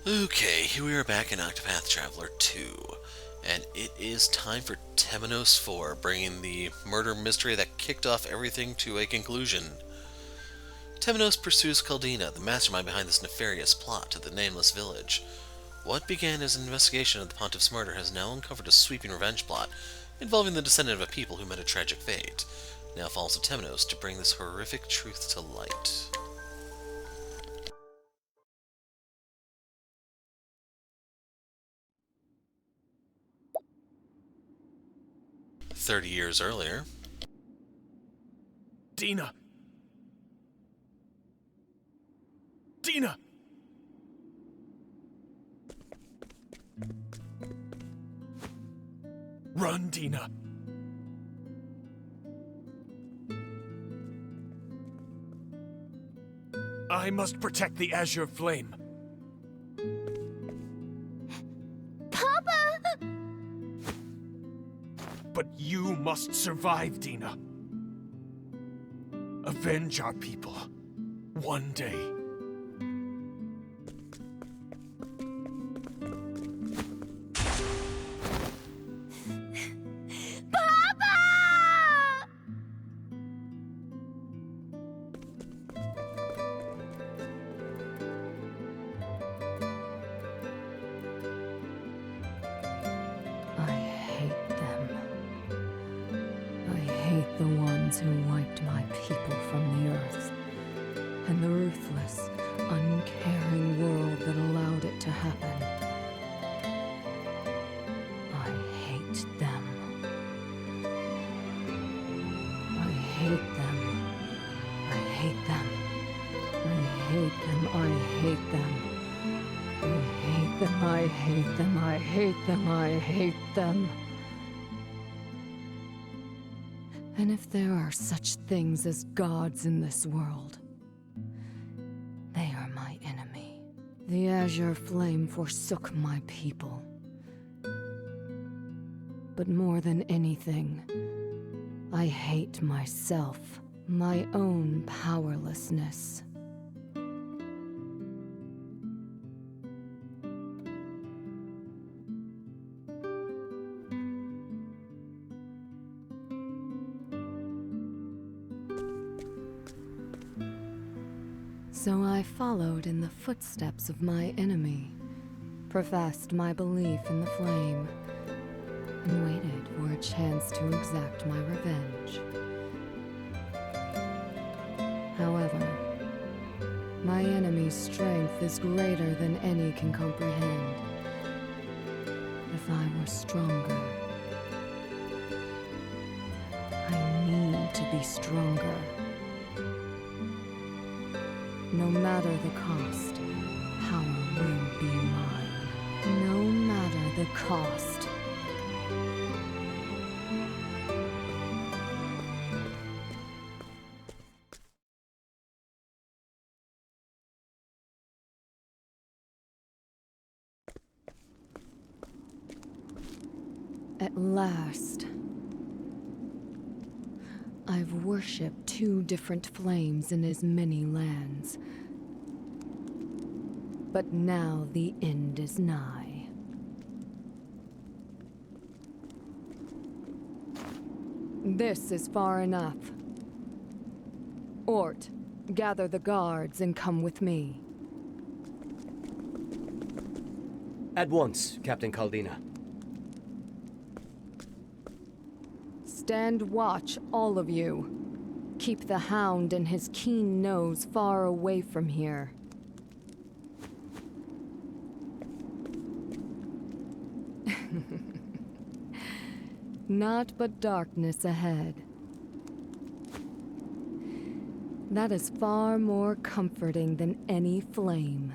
Okay, here we are back in Octopath Traveler 2, and it is time for Temenos 4, bringing the murder mystery that kicked off everything to a conclusion. Temenos pursues Caldina, the mastermind behind this nefarious plot to the nameless village. What began as an investigation of the Pontiff's murder has now uncovered a sweeping revenge plot involving the descendant of a people who met a tragic fate. Now falls to Temenos to bring this horrific truth to light. 30 years earlier. Dina! Dina! Run, Dina! I must protect the Azure Flame. Papa! But you must survive, Dina. Avenge our people. One day. Papa! I hate them. I hate the ones who wiped my people from the earth, and the ruthless, uncaring world that allowed it to happen. I hate them. I hate them. I hate them. I hate them. I hate them. I hate them. I hate them. I hate them. I hate them. And if there are such things as gods in this world, they are my enemy. The Azure Flame forsook my people. But more than anything, I hate myself, my own powerlessness. So I followed in the footsteps of my enemy, professed my belief in the flame, and waited for a chance to exact my revenge. However, my enemy's strength is greater than any can comprehend. If I were stronger, I need to be stronger. No matter the cost, power will be mine. No matter the cost. At last, I've worshipped two different flames in as many lands. But now the end is nigh. This is far enough. Ort, gather the guards and come with me. At once, Captain Caldina. Stand watch, all of you. Keep the Hound and his keen nose far away from here. Naught but darkness ahead. That is far more comforting than any flame.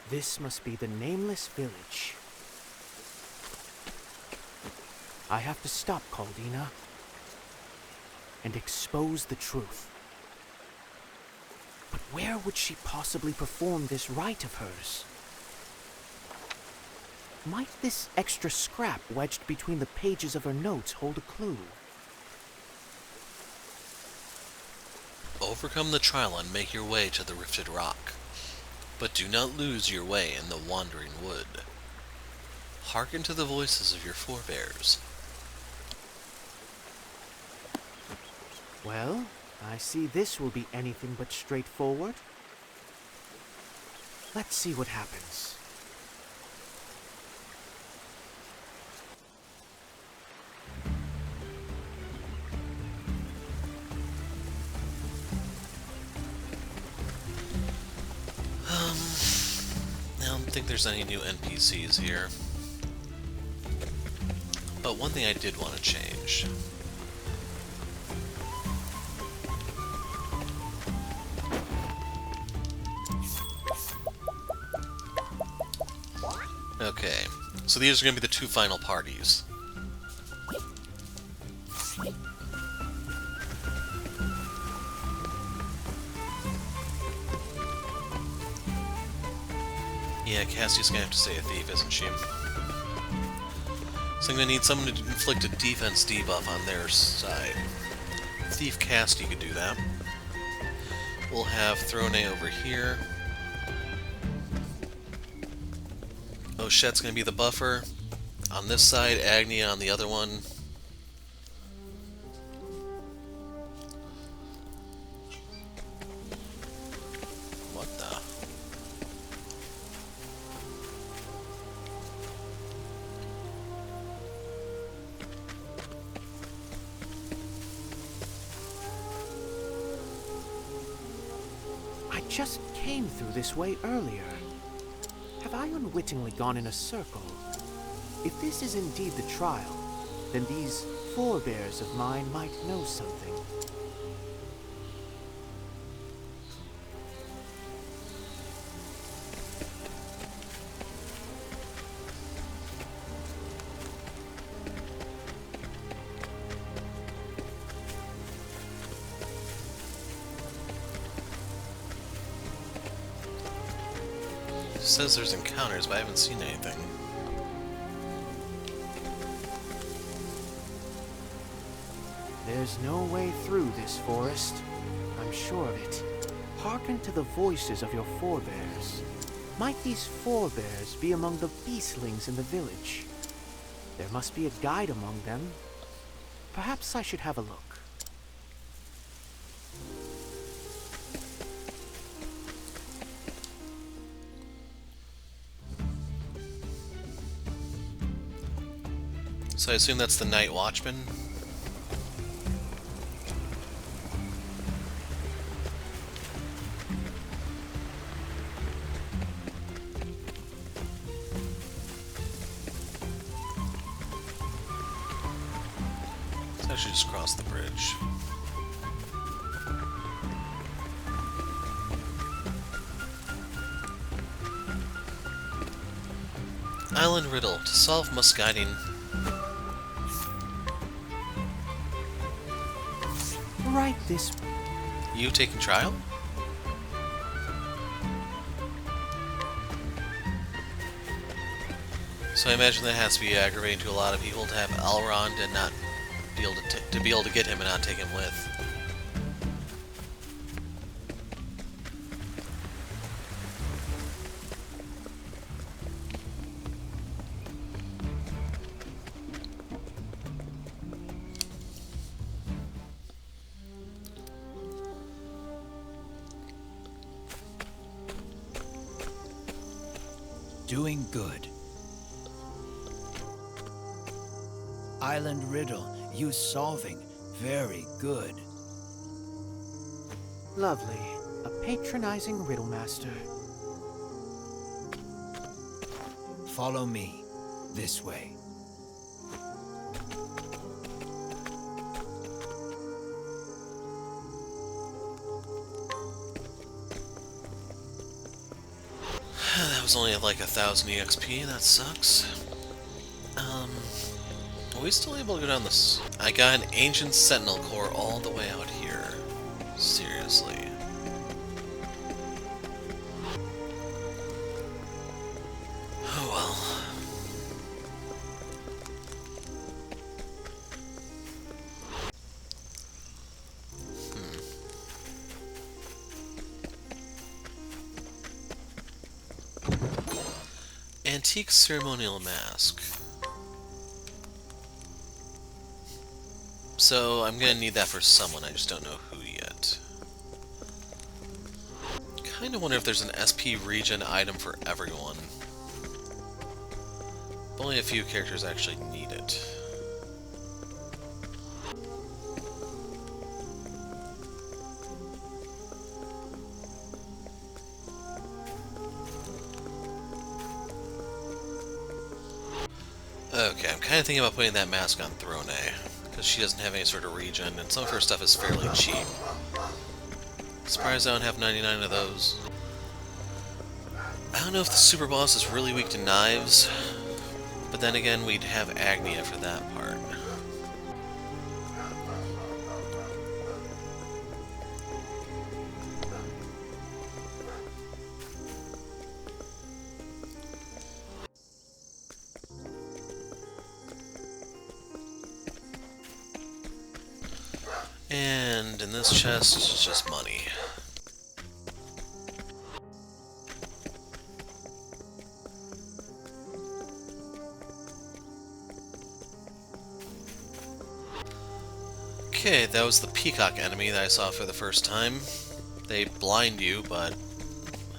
This must be the nameless village. I have to stop Caldina and expose the truth. Where would she possibly perform this rite of hers? Might this extra scrap wedged between the pages of her notes hold a clue? Overcome the trial and make your way to the rifted rock. But do not lose your way in the wandering wood. Hearken to the voices of your forebears. Well, I see this will be anything but straightforward. Let's see what happens. I don't think there's any new NPCs here. But one thing I did want to change. Okay, so these are going to be the two final parties. Yeah, Cassie's gonna have to stay a thief, isn't she? So I'm gonna need someone to inflict a defense debuff on their side. Thief Cassie could do that. We'll have Throne over here. Oshette's gonna be the buffer. On this side, Agni on the other one. What the? I just came through this way earlier. Have I unwittingly gone in a circle? If this is indeed the trial, then these forebears of mine might know something. It says there's encounters, but I haven't seen anything. There's no way through this forest. I'm sure of it. Hearken to the voices of your forebears. Might these forebears be among the beastlings in the village? There must be a guide among them. Perhaps I should have a look. So I assume that's the Night Watchman? So I should just cross the bridge. Island Riddle. To solve must guiding... Right this... You taking trial? So I imagine that has to be aggravating to a lot of people to have Elrond and not be able to be able to get him and not take him with. Doing good. Island riddle, you solving. Very good. Lovely. A patronizing riddle master. Follow me. This way. That was only like 1,000 EXP, that sucks. Are we still able to go down this? I got an ancient sentinel core all the way out here. Seriously. Antique ceremonial mask. So I'm gonna need that for someone, I just don't know who yet. Kinda wonder if there's an SP region item for everyone. Only a few characters actually need it. Okay, I'm kind of thinking about putting that mask on Throne, because she doesn't have any sort of regen, and some of her stuff is fairly cheap. Surprised I don't have 99 of those. I don't know if the super boss is really weak to knives, but then again, we'd have Agni for that part. And in this chest, it's just money. Okay, that was the peacock enemy that I saw for the first time. They blind you, but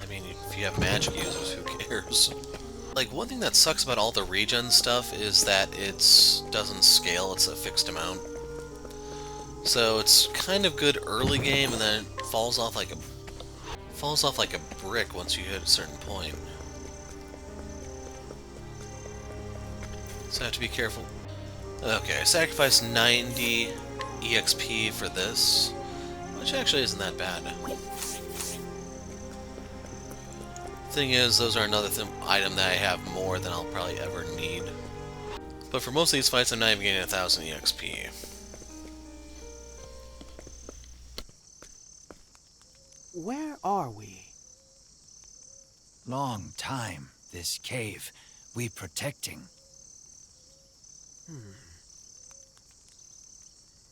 I mean, if you have magic users, who cares? Like, one thing that sucks about all the regen stuff is that it doesn't scale, it's a fixed amount. So it's kind of good early game, and then it falls off like a brick once you hit a certain point. So I have to be careful. Okay, I sacrificed 90 EXP for this, which actually isn't that bad. Thing is, those are another item that I have more than I'll probably ever need. But for most of these fights, I'm not even getting 1000 EXP. Where are we? Long time, this cave. We protecting.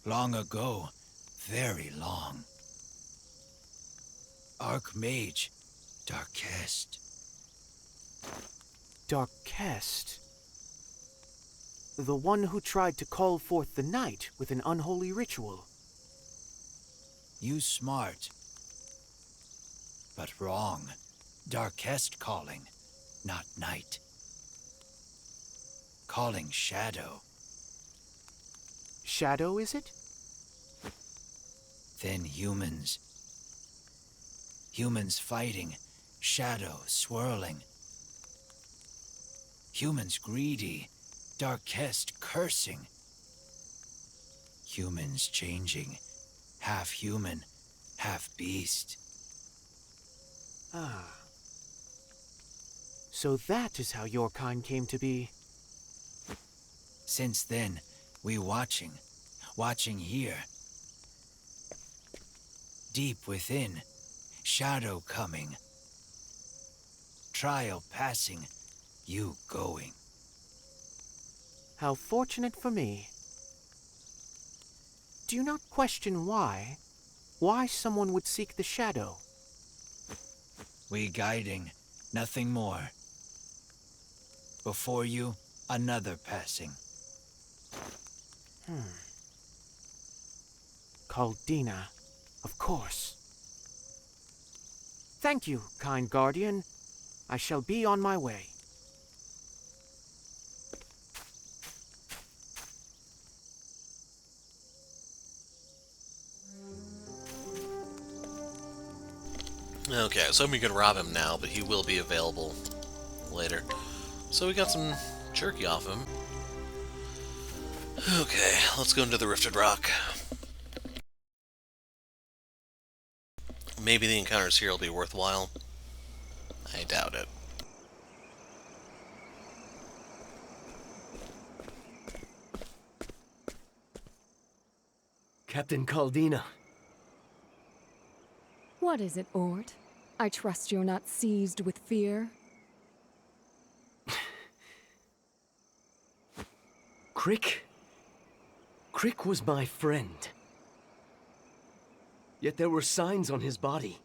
Long ago. Very long. Archmage. Darkest. Darkest. The one who tried to call forth the night with an unholy ritual. You smart. But wrong. Darkest calling, not night. Calling shadow. Shadow, is it? Then humans. Humans fighting. Shadow swirling. Humans greedy. Darkest cursing. Humans changing. Half human, half beast. Ah. So that is how your kind came to be. Since then, we watching here. Deep within, shadow coming. Trial passing, you going. How fortunate for me. Do you not question why? Why someone would seek the shadow? We guiding, nothing more. Before you, another passing. Caldina, of course. Thank you, kind guardian. I shall be on my way. Okay, I was hoping we could rob him now, but he will be available later. So we got some jerky off him. Okay, let's go into the Rifted Rock. Maybe the encounters here will be worthwhile. I doubt it. Captain Caldina. What is it, Ort? I trust you're not seized with fear. Crick? Crick was my friend. Yet there were signs on his body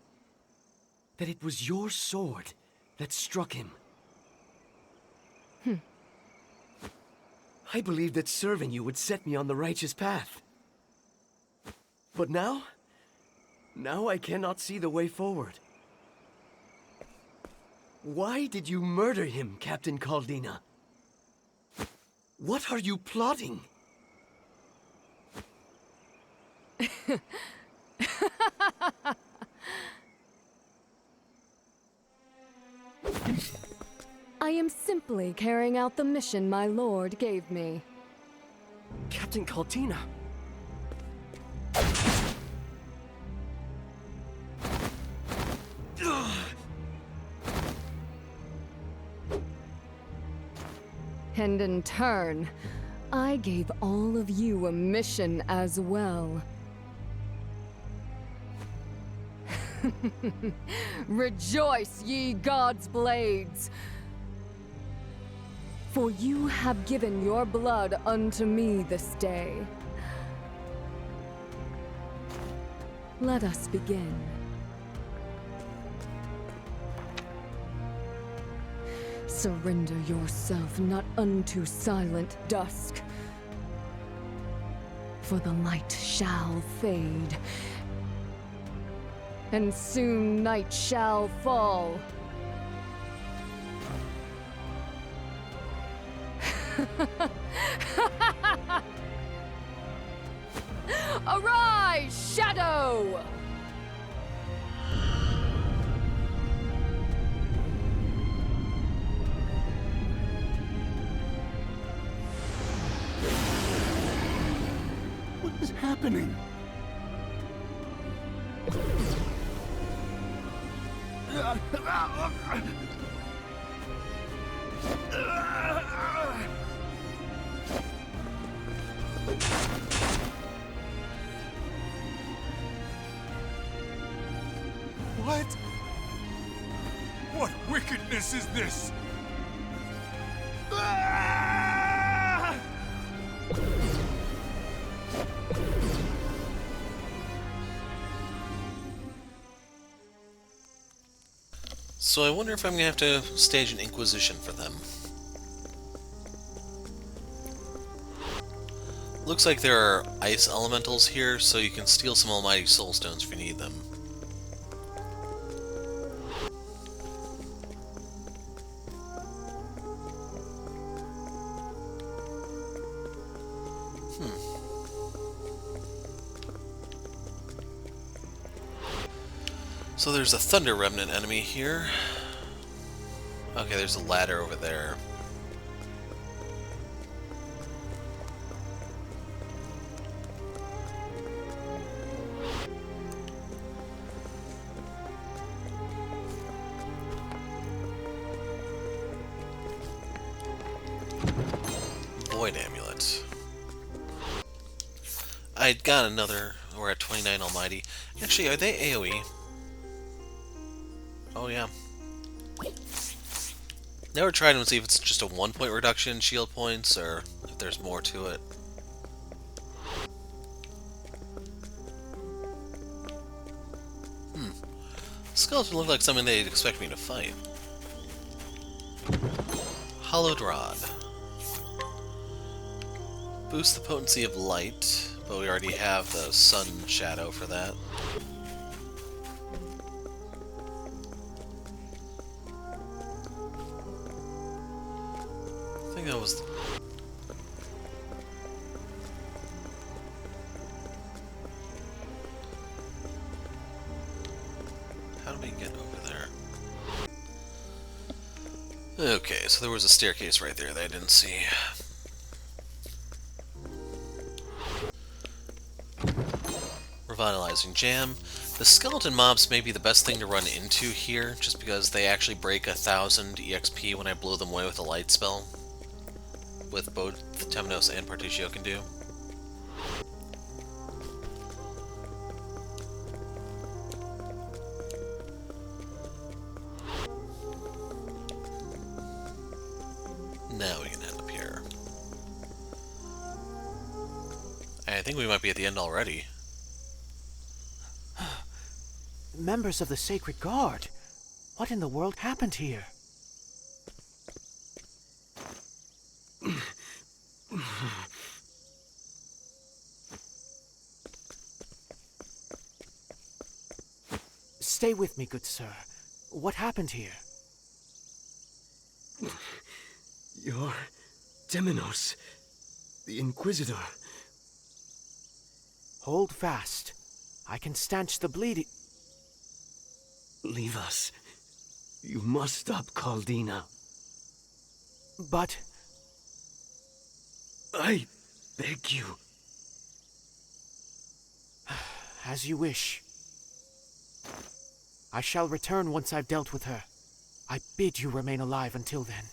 that it was your sword that struck him. I believed that serving you would set me on the righteous path. But now I cannot see the way forward. Why did you murder him, Captain Caldina? What are you plotting? I am simply carrying out the mission my lord gave me. Captain Caldina? And in turn, I gave all of you a mission as well. Rejoice, ye gods' blades! For you have given your blood unto me this day. Let us begin. Surrender yourself not unto silent dusk, for the light shall fade, and soon night shall fall. Arise, Shadow! What is happening? What? What wickedness is this? So I wonder if I'm gonna have to stage an inquisition for them. Looks like there are ice elementals here, so you can steal some almighty soul stones if you need them. So there's a Thunder Remnant enemy here. Okay, there's a ladder over there. Void Amulet. I got another. We're at 29 Almighty. Actually, are they AoE? Oh, yeah. Never tried to see if it's just a 1-point reduction in shield points, or if there's more to it. Skeleton look like something they'd expect me to fight. Hollowed Rod. Boost the potency of light, but we already have the sun shadow for that. I think that was... How do we get over there? Okay, so there was a staircase right there that I didn't see. Revitalizing Jam. The skeleton mobs may be the best thing to run into here, just because they actually break 1,000 EXP when I blow them away with a light spell. With both Temenos and Partitio can do. Now we can head up here. I think we might be at the end already. Members of the Sacred Guard. What in the world happened here? Stay with me, good sir. What happened here? You're Temenos, the Inquisitor. Hold fast. I can stanch the bleeding. Leave us. You must stop Caldina. But I beg you. as you wish. I shall return once I've dealt with her. I bid you remain alive until then.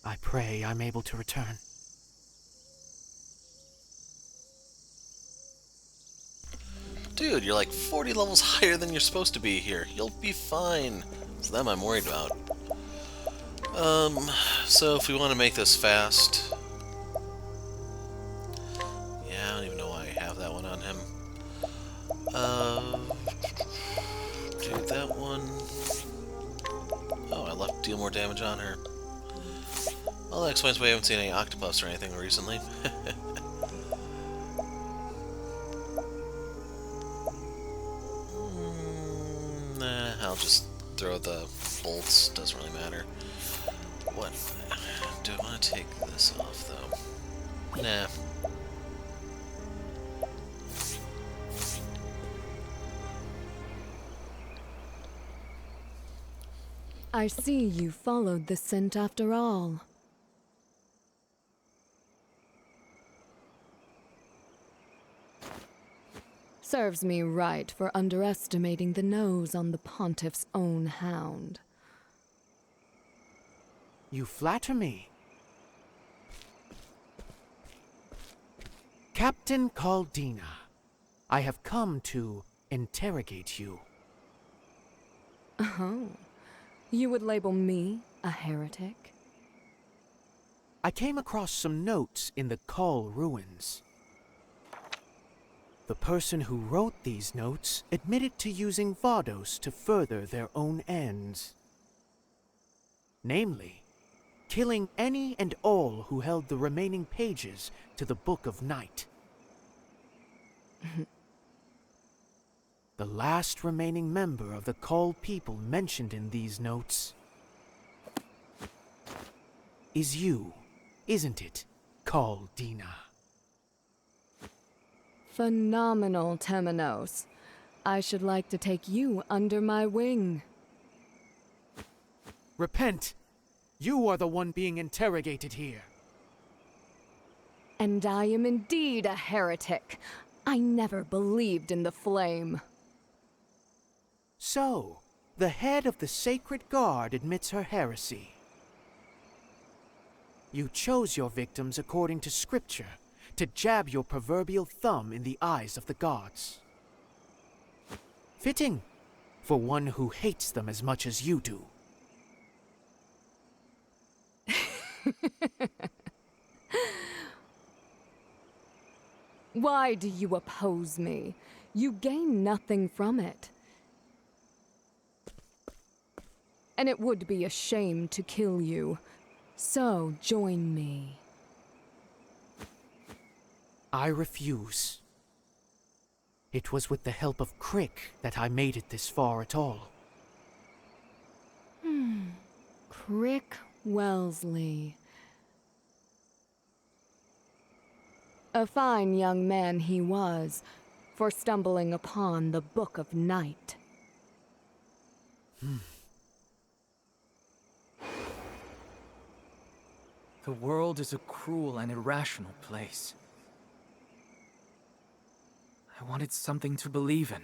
I pray I'm able to return. Dude, you're like 40 levels higher than you're supposed to be here. You'll be fine. It's them I'm worried about. So if we want to make this fast... Yeah, I don't even know why I have that one on him. Do that one. Oh, I left deal more damage on her. Well, that explains why I haven't seen any octopuses or anything recently. Nah, I'll just throw the bolts. Doesn't really matter. What? Do I want to take this off, though? Nah. I see you followed the scent after all. Serves me right for underestimating the nose on the Pontiff's own hound. You flatter me. Captain Caldina, I have come to interrogate you. Oh, you would label me a heretic? I came across some notes in the Kull ruins. The person who wrote these notes admitted to using Vados to further their own ends. Namely, killing any and all who held the remaining pages to the Book of Night. The last remaining member of the Kull people mentioned in these notes is you, isn't it, Caldina? Phenomenal, Temenos. I should like to take you under my wing. Repent! You are the one being interrogated here. And I am indeed a heretic. I never believed in the flame. So, the head of the Sacred Guard admits her heresy. You chose your victims according to scripture, to jab your proverbial thumb in the eyes of the gods. Fitting, for one who hates them as much as you do. Why do you oppose me? You gain nothing from it. And it would be a shame to kill you. So join me. I refuse. It was with the help of Crick that I made it this far at all. Crick Wellesley. A fine young man he was, for stumbling upon the Book of Night. The world is a cruel and irrational place. I wanted something to believe in.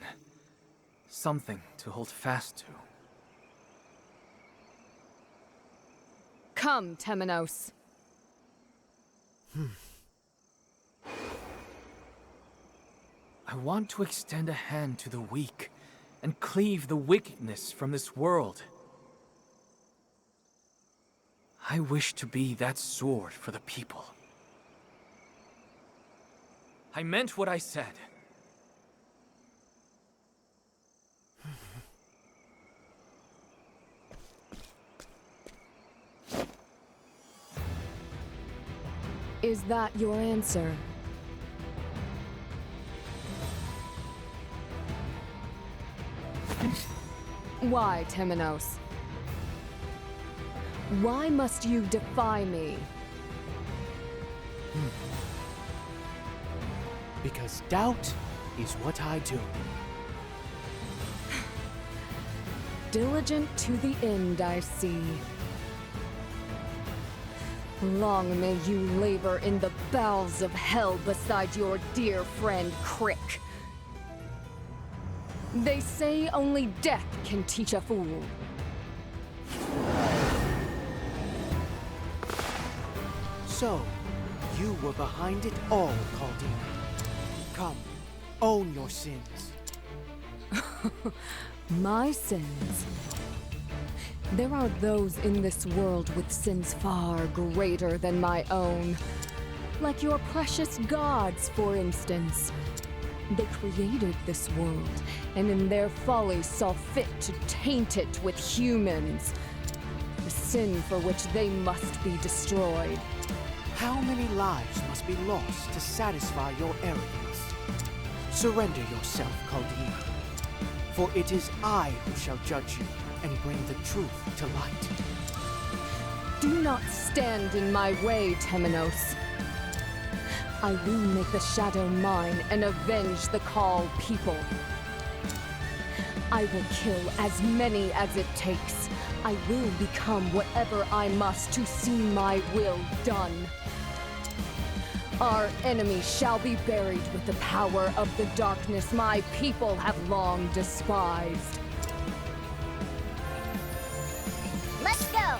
Something to hold fast to. Come, Temenos. I want to extend a hand to the weak and cleave the wickedness from this world. I wish to be that sword for the people. I meant what I said. Is that your answer? Why, Temenos? Why must you defy me? Because doubt is what I do. Diligent to the end, I see. Long may you labor in the bowels of hell beside your dear friend Crick. They say only death can teach a fool. So, you were behind it all, Caldina. Come, own your sins. My sins. There are those in this world with sins far greater than my own. Like your precious gods, for instance. They created this world, and in their folly saw fit to taint it with humans. A sin for which they must be destroyed. How many lives must be lost to satisfy your arrogance? Surrender yourself, Caldina. For it is I who shall judge you and bring the truth to light. Do not stand in my way, Temenos. I will make the shadow mine and avenge the Call people. I will kill as many as it takes. I will become whatever I must to see my will done. Our enemy shall be buried with the power of the darkness my people have long despised. Let's go!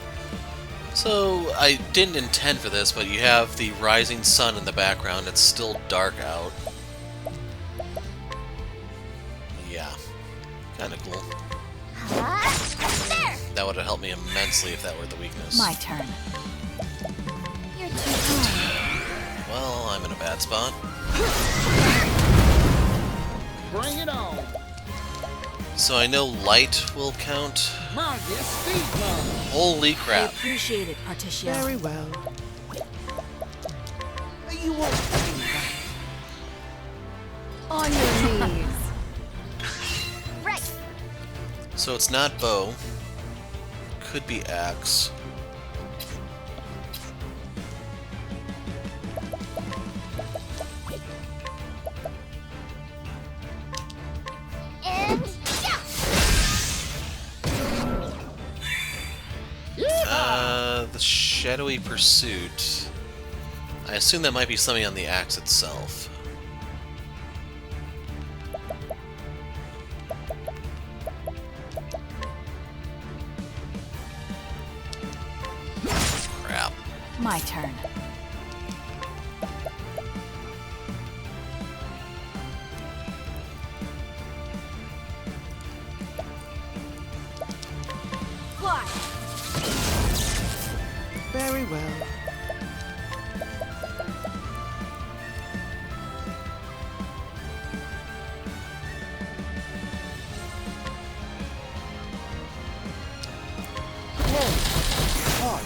So, I didn't intend for this, but you have the rising sun in the background. It's still dark out. Yeah. Kinda cool. There! That would have helped me immensely if that were the weakness. My turn. You're too kind. Well, I'm in a bad spot. Bring it on. So I know light will count. Mom, get speed, Mom. Holy I crap. appreciate it, Particio. Very well. You won't do that. On your knees. Right. So it's not bow. Could be axe. And The shadowy pursuit. I assume that might be something on the axe itself. Crap. my turn. Fly! Very well. Hard.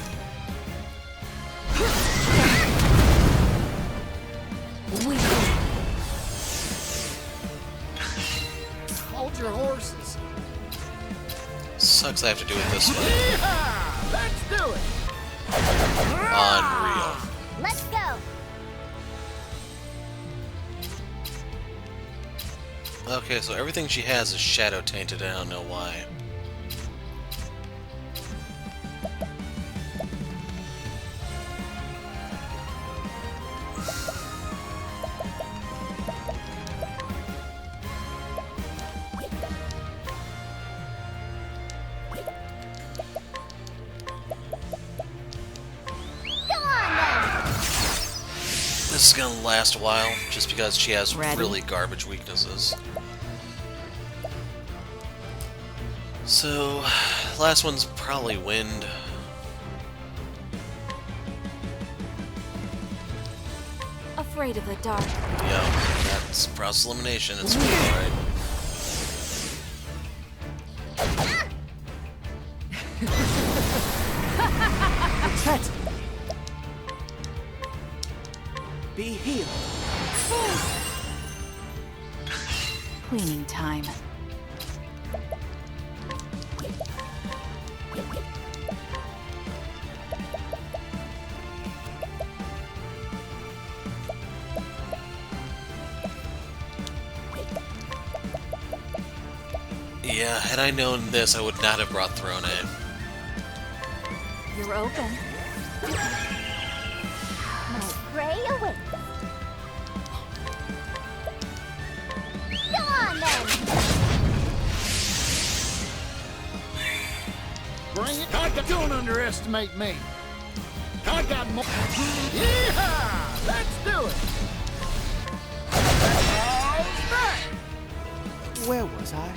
Hold your horses. Sucks I have to do it this way. Yeehaw! Let's do it. Unreal. Let's go! Okay, so everything she has is shadow tainted, I don't know why. Come on then! This is gonna last a while, just because she has Ready? really garbage weaknesses. So, last one's probably wind. Afraid of the dark. Yeah, that's process elimination. It's alright. Protect. Be healed. Cleaning time. Yeah, had I known this, I would not have brought Throne. You're open. My prey awaits. Come on then. Bring it. Don't underestimate me. I got more. Yeehaw! Let's do it. All's back. Where was I?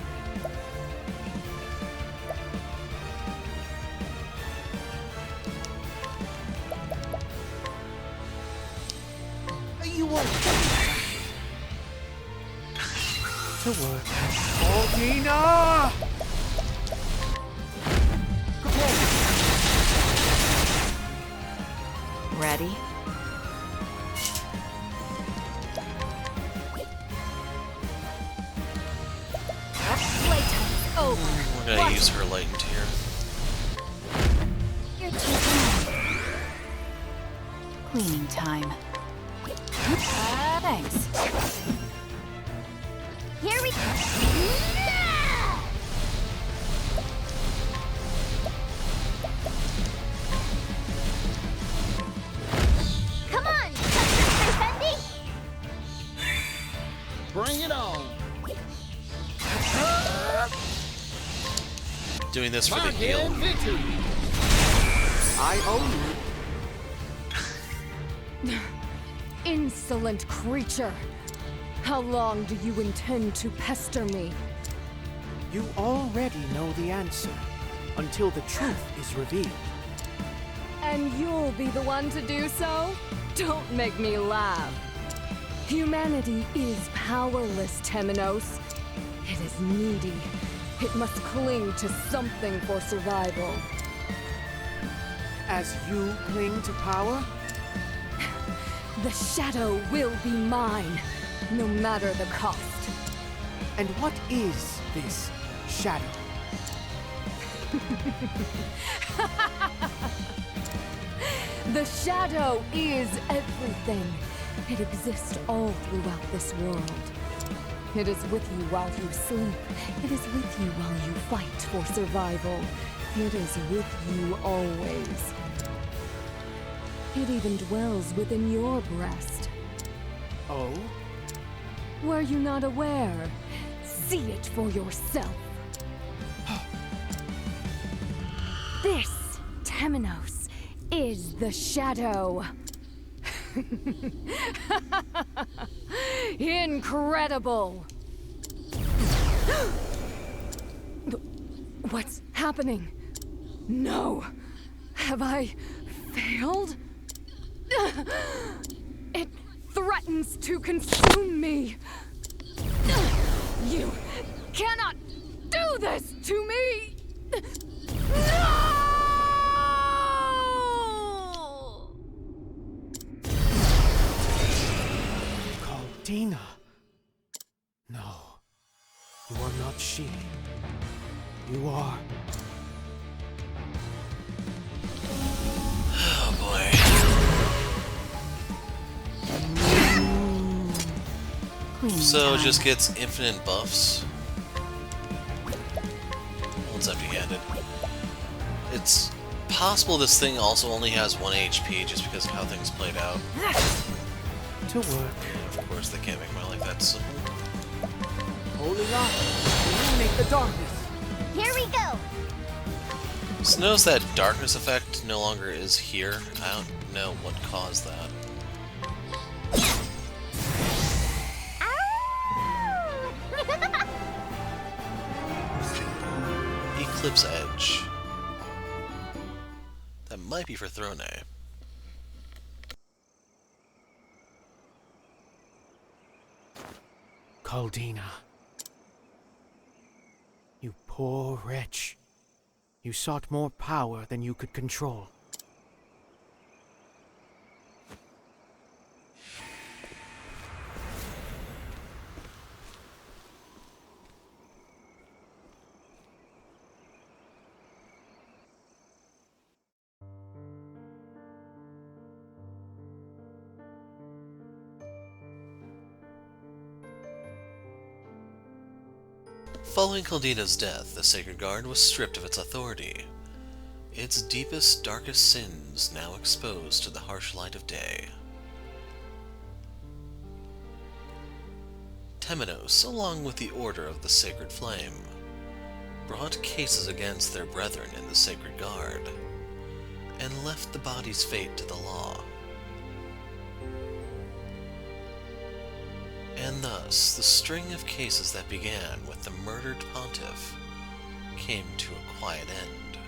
You won't to work. Aldina! Ready? Playtime's over. We're gonna use her light and tear. You're too kind. Cleaning time. Thanks. Here we go. Come on, Fendi. Bring it on. Doing this for the Mark heal. and victory. I owe you. Insolent creature! How long do you intend to pester me? You already know the answer until the truth is revealed. And you'll be the one to do so? Don't make me laugh. Humanity is powerless, Temenos. It is needy. It must cling to something for survival. As you cling to power, The shadow will be mine, no matter the cost. and what is this shadow? The shadow is everything. It exists all throughout this world. It is with you while you sleep. It is with you while you fight for survival. It is with you always. It even dwells within your breast. Oh? Were you not aware? See it for yourself. This, Temenos, is the shadow. Incredible! What's happening? No! Have I failed? It threatens to consume me! You cannot do this to me! No! Dina. No. You are not she. You are. Oh boy. So it just gets infinite buffs. One's empty-handed. It's possible this thing also only has 1 HP just because of how things played out. To work. Of course, they can't make my life that simple. Holding on. Illuminate the darkness. Here we go. So notice that darkness effect no longer is here. I don't know what caused that. Eclipse Edge. That might be for Throne. Caldina. You poor wretch. You sought more power than you could control. Following Caldina's death, the Sacred Guard was stripped of its authority, its deepest, darkest sins now exposed to the harsh light of day. Temenos, along with the Order of the Sacred Flame, brought cases against their brethren in the Sacred Guard, and left the body's fate to the law. And thus, the string of cases that began with the murdered pontiff came to a quiet end.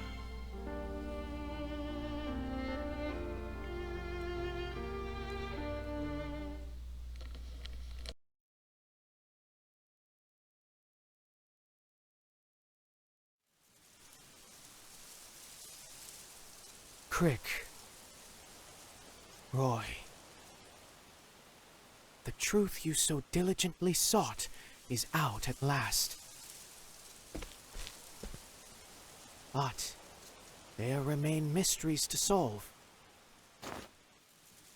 Crick. Roy. The truth you so diligently sought is out at last. But there remain mysteries to solve.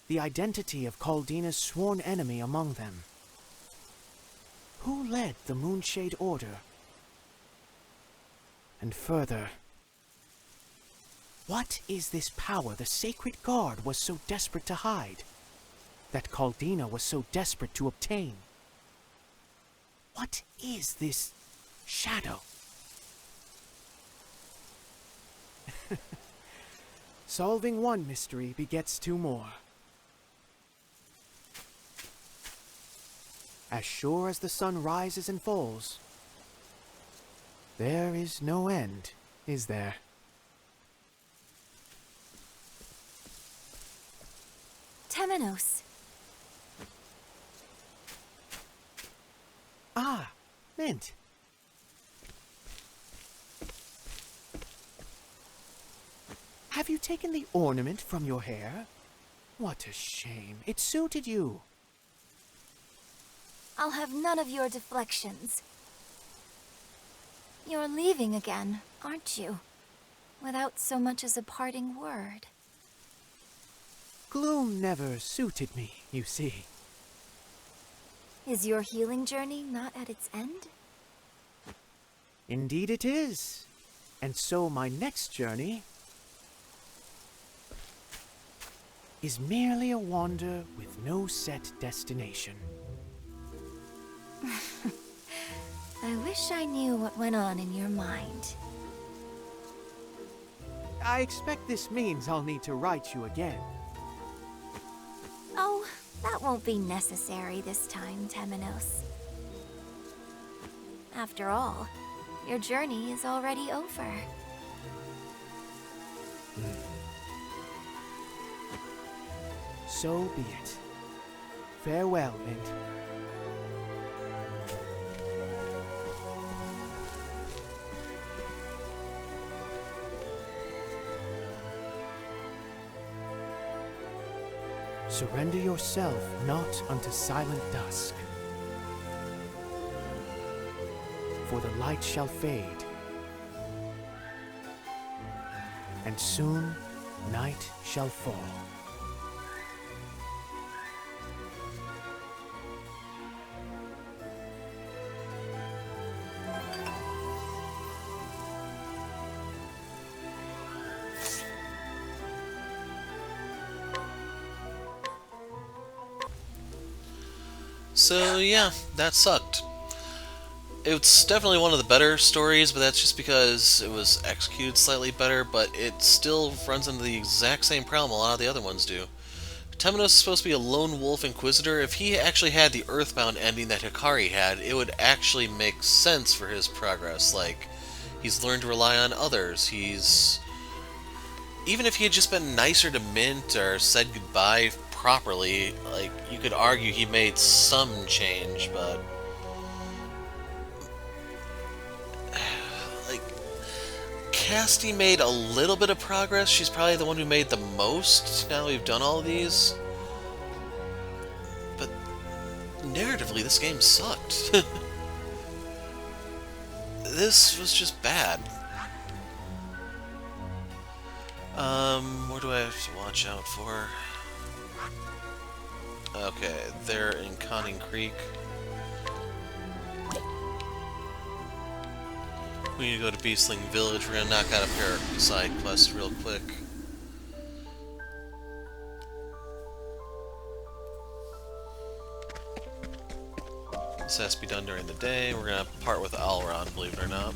The identity of Caldina's sworn enemy among them. Who led the Moonshade Order? And further, what is this power the Sacred Guard was so desperate to hide, that Caldina was so desperate to obtain? What is this shadow? Solving one mystery begets two more. As sure as the sun rises and falls, there is no end, is there? Temenos. Ah, Mint. Have you taken the ornament from your hair? What a shame. It suited you. I'll have none of your deflections. You're leaving again, aren't you? Without so much as a parting word. Gloom never suited me, you see. Is your healing journey not at its end? Indeed it is. And so my next journey is merely a wander with no set destination. I wish I knew what went on in your mind. I expect this means I'll need to write you again. Oh, that won't be necessary this time, Temenos. After all, your journey is already over. So be it. Farewell, Mint. Surrender yourself not unto silent dusk, for the light shall fade, and soon night shall fall. So yeah, that sucked. It's definitely one of the better stories, but that's just because it was executed slightly better, but it still runs into the exact same problem a lot of the other ones do. Temenos is supposed to be a lone wolf inquisitor. If he actually had the Earthbound ending that Hikari had, it would actually make sense for his progress. Like, he's learned to rely on others, even if he had just been nicer to Mint or said goodbye properly, like, you could argue he made some change, but like, Casty made a little bit of progress. She's probably the one who made the most now that we've done all of these, but narratively this game sucked. This was just bad. What do I have to watch out for? Okay, they're in Conning Creek. We need to go to Beastling Village. We're gonna knock out a pair of side quests real quick. This has to be done during the day. We're gonna part with Alron, believe it or not.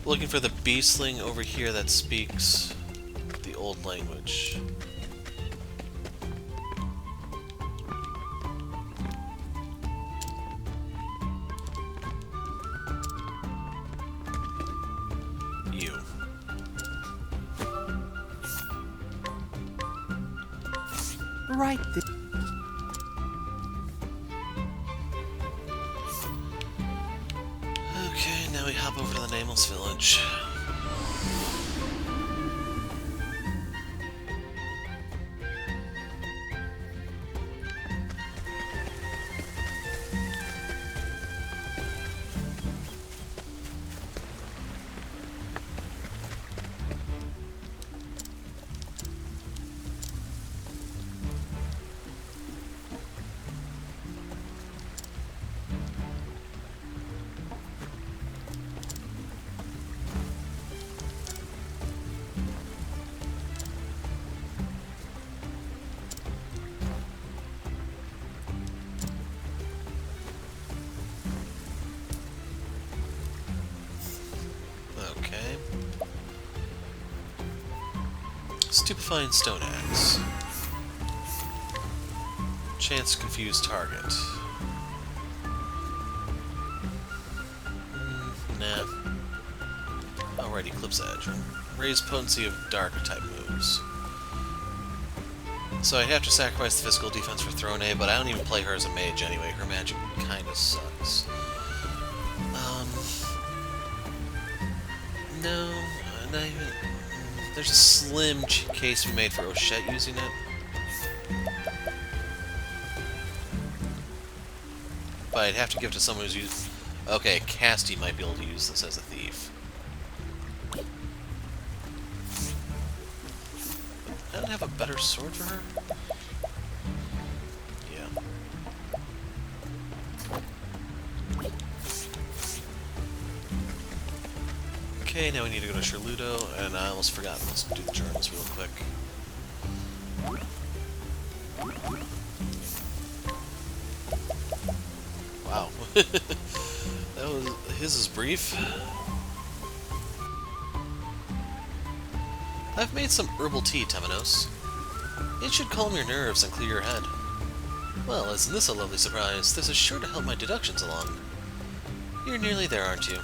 Looking for the Beastling over here that speaks the old language. You. Right there. Okay, now we hop over to the Nameless Village. Okay. Stupefying Stone Axe. Chance to confuse target. Nah. Alright, Eclipse Edge. Raise potency of dark type moves. So I'd have to sacrifice the physical defense for Throne A, but I don't even play her as a mage anyway. Her magic kinda sucks. No, not even. There's a slim case we made for Oshette using it. But I'd have to give it to someone who's used. Okay, Casty might be able to use this as a thief. I don't have a better sword for her? Yeah. Okay, now we need to go to Sherludo, and I almost forgot. Let's do the journals real quick. Wow. His is brief. I've made some herbal tea, Temenos. It should calm your nerves and clear your head. Well, isn't this a lovely surprise? This is sure to help my deductions along. You're nearly there, aren't you?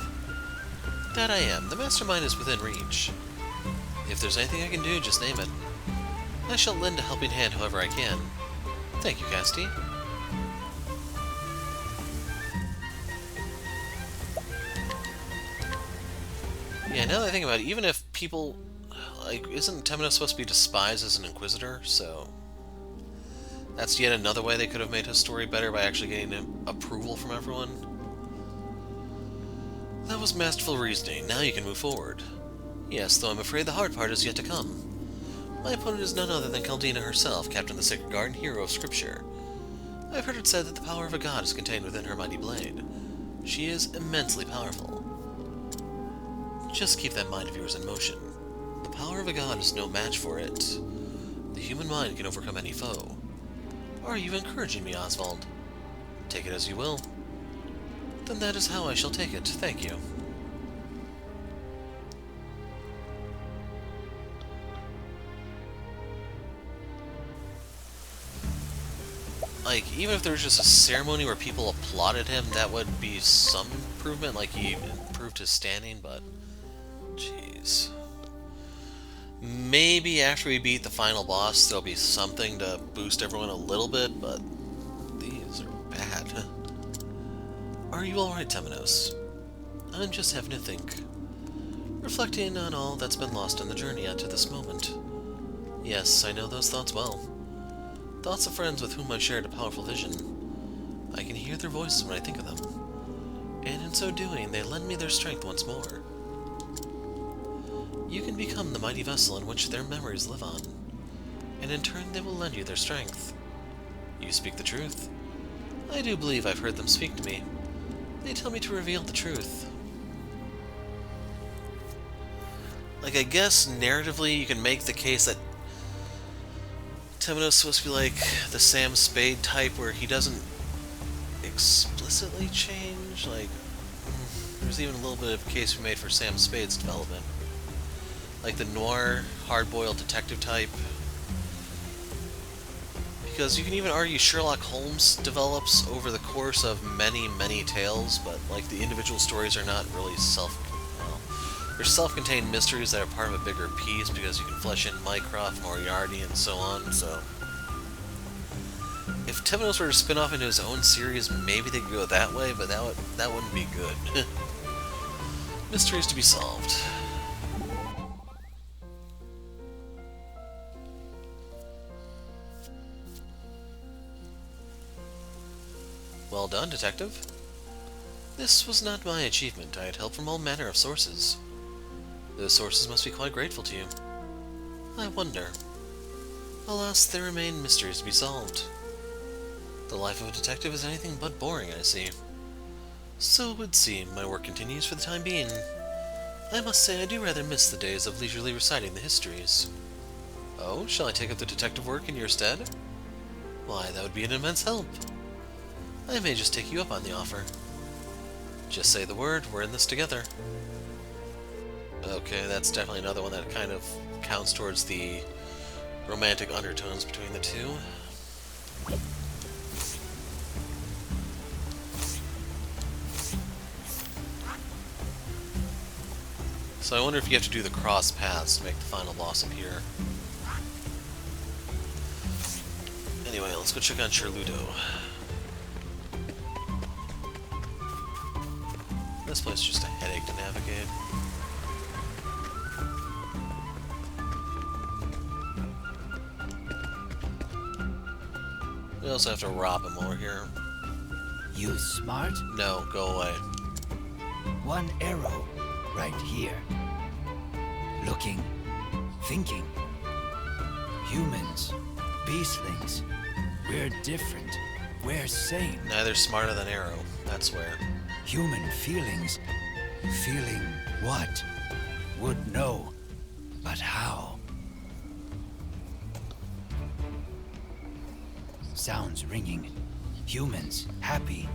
That I am. The mastermind is within reach. If there's anything I can do, just name it. I shall lend a helping hand however I can. Thank you, Casty. Yeah, now that I think about it, even if people... Like, isn't Temenos supposed to be despised as an Inquisitor? So... That's yet another way they could have made his story better by actually getting approval from everyone. That was masterful reasoning. Now you can move forward. Yes, though I'm afraid the hard part is yet to come. My opponent is none other than Caldina herself, Captain of the Sacred Guard and hero of Scripture. I've heard it said that the power of a god is contained within her mighty blade. She is immensely powerful. Just keep that mind of yours in motion. The power of a god is no match for it. The human mind can overcome any foe. Are you encouraging me, Oswald? Take it as you will. Then that is how I shall take it. Thank you. Like, even if there was just a ceremony where people applauded him, that would be some improvement, like he improved his standing, but... Jeez. Maybe after we beat the final boss, there'll be something to boost everyone a little bit, but... These are bad. Are you alright, Temenos? I'm just having to think. Reflecting on all that's been lost on the journey up to this moment. Yes, I know those thoughts well. Thoughts of friends with whom I shared a powerful vision. I can hear their voices when I think of them. And in so doing, they lend me their strength once more. You can become the mighty vessel in which their memories live on. And in turn, they will lend you their strength. You speak the truth. I do believe I've heard them speak to me. They tell me to reveal the truth, Like, I guess narratively you can make the case that Temenos is supposed to be like the Sam Spade type where he doesn't explicitly change. Like, there's even a little bit of a case we made for Sam Spade's development. Like the noir, hard-boiled detective type. Because you can even argue Sherlock Holmes develops over the course of many, many tales, but like the individual stories are not really they're self-contained mysteries that are part of a bigger piece because you can flesh in Mycroft, Moriarty, and so on, so... If Temenos were to spin off into his own series, maybe they could go that way, but that wouldn't be good. Mysteries to be solved. Well done, Detective. This was not my achievement. I had help from all manner of sources. Those sources must be quite grateful to you. I wonder. Alas, there remain mysteries to be solved. The life of a detective is anything but boring, I see. So it would seem my work continues for the time being. I must say I do rather miss the days of leisurely reciting the histories. Oh, shall I take up the detective work in your stead? Why, that would be an immense help. I may just take you up on the offer. Just say the word, we're in this together. Okay, that's definitely another one that kind of counts towards the romantic undertones between the two. So I wonder if you have to do the cross paths to make the final boss appear. Anyway, let's go check on Sherludo. This place is just a headache to navigate. We also have to rob him over here. You smart? No, go away. One arrow, right here. Looking, thinking. Humans, beastlings, we're different. We're sane. Neither smarter than Arrow, that's where. Human feelings. Feeling what? Would know. But how? Sounds ringing. Humans happy,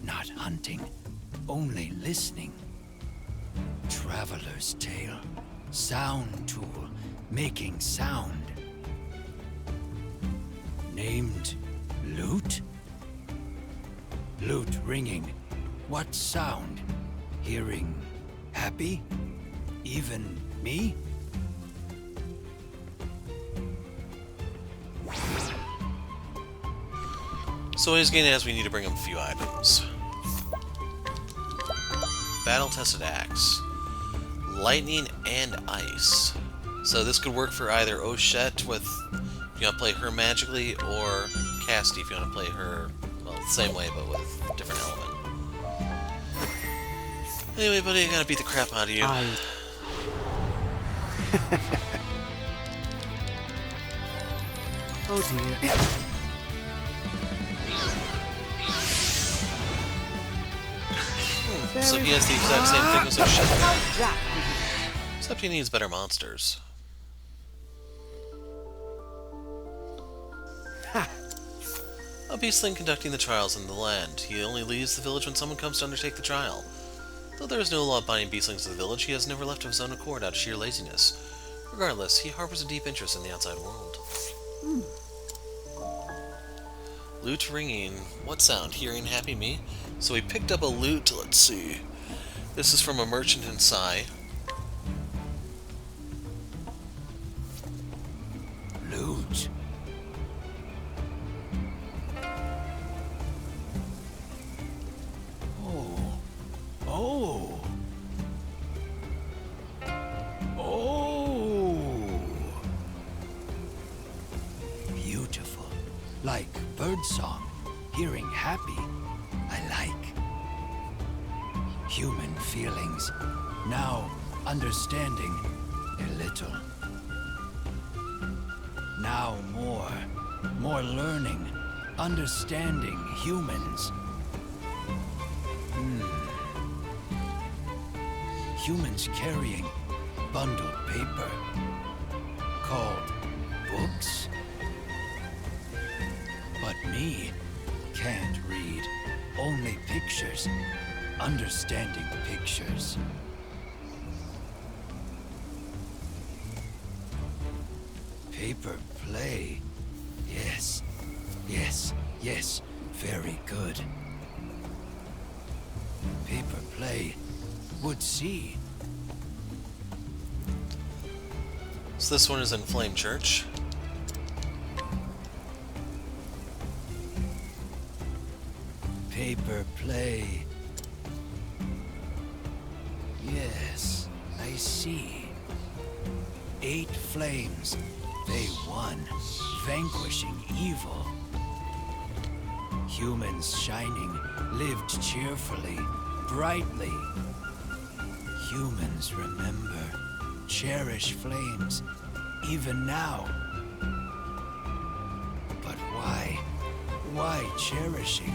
not hunting, only listening. Traveler's tale. Sound tool, making sound. Named lute? Lute ringing. What sound? Hearing happy? Even me? So what he's getting at is we need to bring him a few items. Battle-tested axe. Lightning and ice. So this could work for either Oshette with, if you want to play her magically, or Casty if you want to play her, well, the same way but with a different element. Anyway, buddy, I gotta beat the crap out of you. Oh dear. So he has the exact same thing as Oshette. Except he needs better monsters. A beastling conducting the trials in the land. He only leaves the village when someone comes to undertake the trial. Though there is no law binding beastlings to the village, he has never left of his own accord out of sheer laziness. Regardless, he harbors a deep interest in the outside world. Lute ringing. What sound? Hearing happy me? So we picked up a lute, let's see. This is from a merchant in Sai. Lute. Oh. Oh. Oh. Beautiful. Like birdsong. Hearing happy. I like. Human feelings. Now understanding a little. Now more. More learning. Understanding humans. Humans carrying bundled paper called books. But me can't read, only pictures, understanding pictures. Paper play. Yes, yes, yes, very good. Paper play would see. So this one is in Flame Church. Paper play. Yes, I see. 8 flames. They won, vanquishing evil. Humans shining, lived cheerfully, brightly. Humans remember, cherish flames, even now. But why? Why cherishing?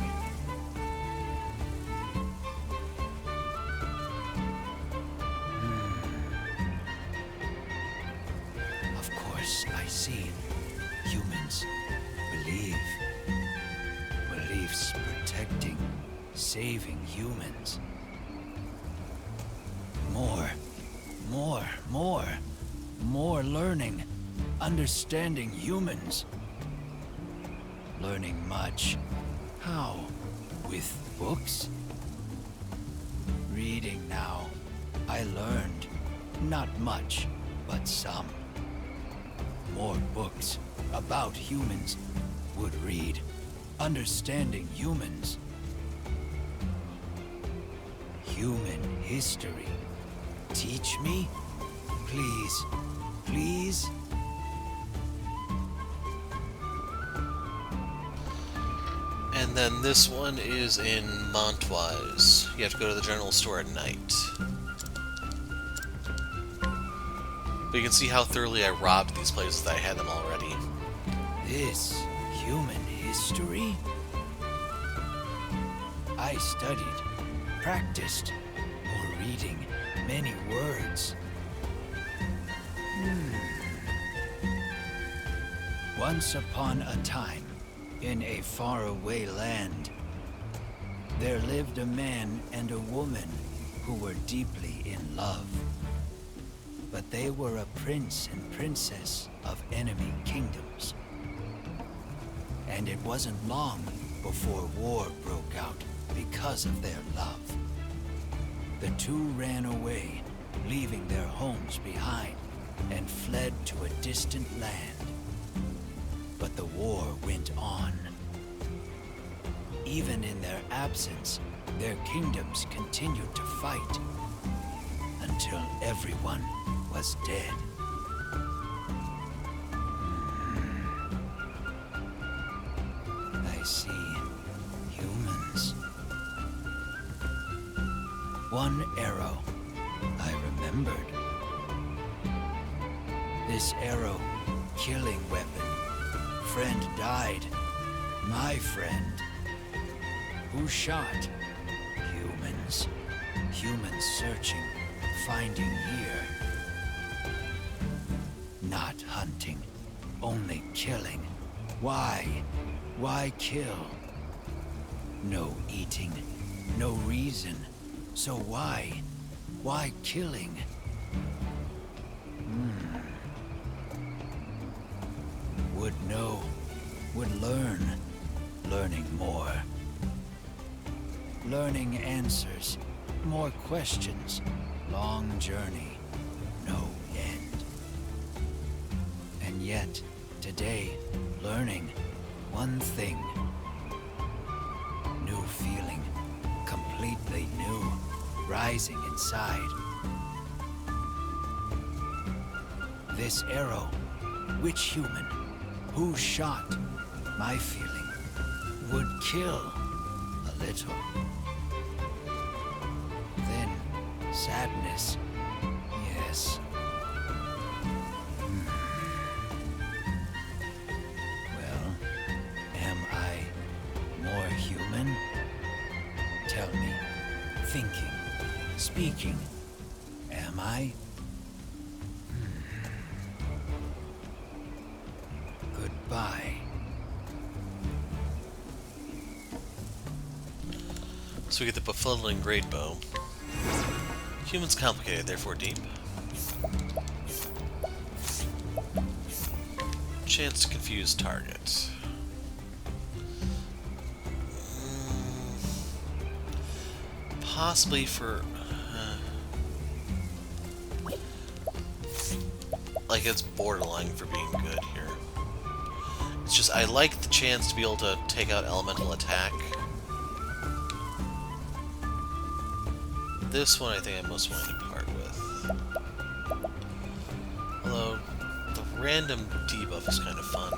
Of course, I see. Humans believe. Beliefs protecting, saving humans. More learning, understanding humans. Learning much. How? With books? Reading now. I learned. Not much, but some. More books about humans would read. Understanding humans. Human history. Teach me? Please. Please? And then this one is in Montwise. You have to go to the general store at night. But you can see how thoroughly I robbed these places that I had them already. This human history? I studied, practiced, more reading, many words. Once upon a time, in a faraway land, there lived a man and a woman who were deeply in love. But they were a prince and princess of enemy kingdoms. And it wasn't long before war broke out because of their love. The two ran away, leaving their homes behind, and fled to a distant land. But the war went on. Even in their absence, their kingdoms continued to fight, until everyone was dead. I see. Humans. One arrow. I remembered. This arrow, killing weapon. Friend died. My friend. Who shot? Humans. Humans searching, finding here. Not hunting, only killing. Why? Why kill? No eating, no reason. So why? Why killing? Would know, would learn, learning more. Learning answers, more questions, long journey, no end. And yet, today, learning one thing. New feeling, completely new, rising inside. This arrow, which human, who shot, my feeling, would kill a little. Then, sadness, yes. Well, am I more human? Tell me, thinking, speaking, am I? by. So we get the befuddling great bow. Humans complicated, therefore deep. Chance to confuse target. Possibly for... like, it's borderline for being good here. It's just, I like the chance to be able to take out elemental attack. This one I think I'm most willing to part with. Although, the random debuff is kind of fun.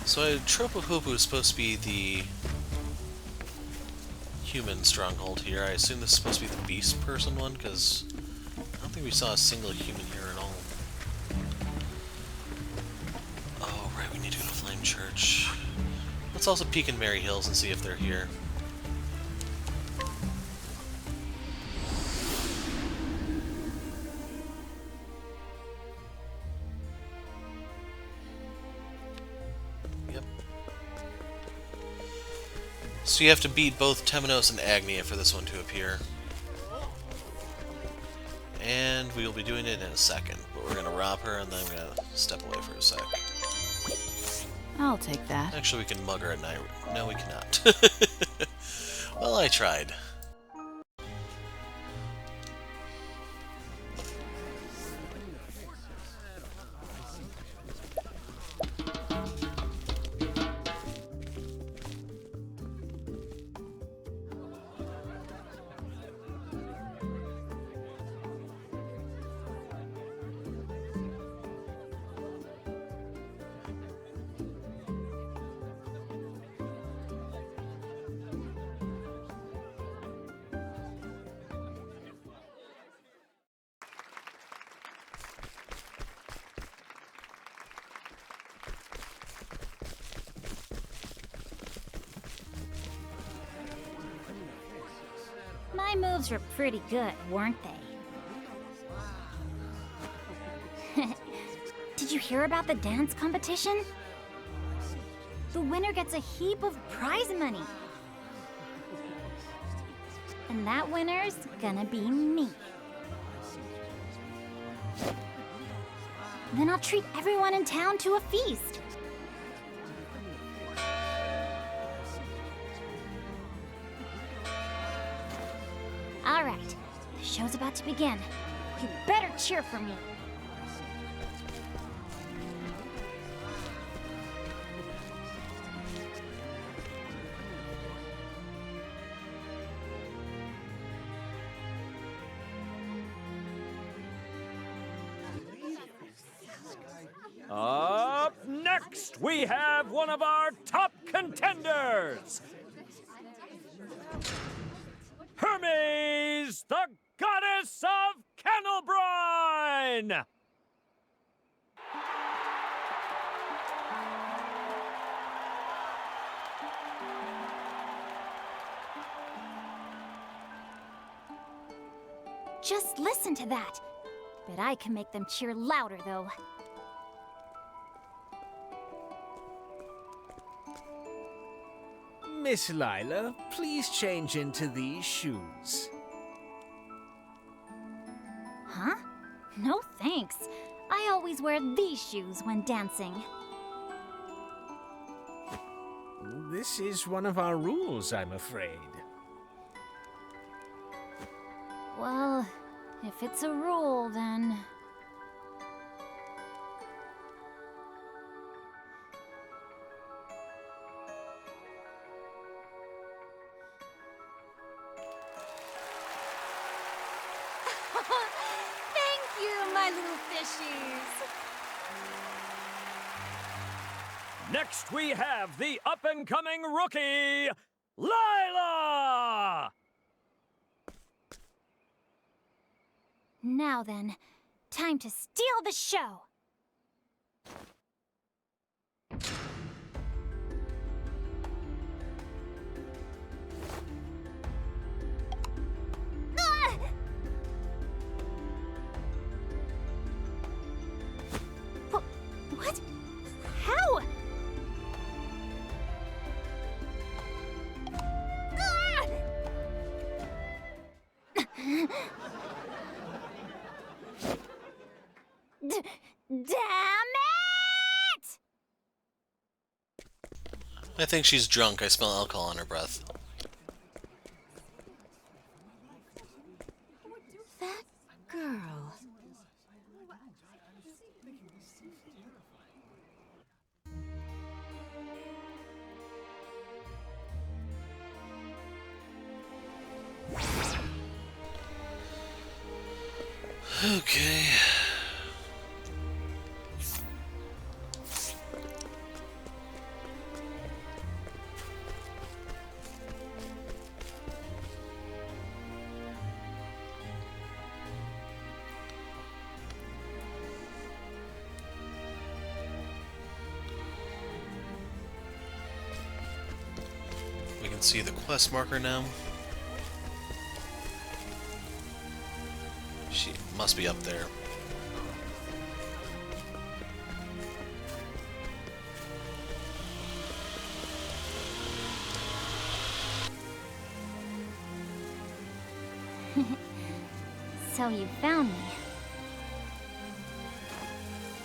So Tropohopu is supposed to be the human stronghold here. I assume this is supposed to be the beast person one, because I don't think we saw a single human here at all. Oh, right, we need to go to Flame Church. Let's also peek in Mary Hills and see if they're here. So you have to beat both Temenos and Agnia for this one to appear. And we will be doing it in a second. But we're going to rob her and then I'm going to step away for a sec. I'll take that. Actually, we can mug her at night. No, we cannot. Well, I tried. My moves were pretty good, weren't they? Did you hear about the dance competition? The winner gets a heap of prize money. And that winner's gonna be me. Then I'll treat everyone in town to a feast. All right, the show's about to begin. You better cheer for me. Up next, we have one of our top contenders. Hermes, the goddess of kennel brine! Just listen to that. Bet I can make them cheer louder, though. Miss Lila, please change into these shoes. Huh? No thanks. I always wear these shoes when dancing. This is one of our rules, I'm afraid. Well, if it's a rule, then... Thank you, my little fishies. Next, we have the up-and-coming rookie, Lila! Now then, time to steal the show! Ah! What? How? Ah! Damn it! I think she's drunk. I smell alcohol on her breath. That girl. Okay. We can see the quest marker now. She must be up there. So you found me.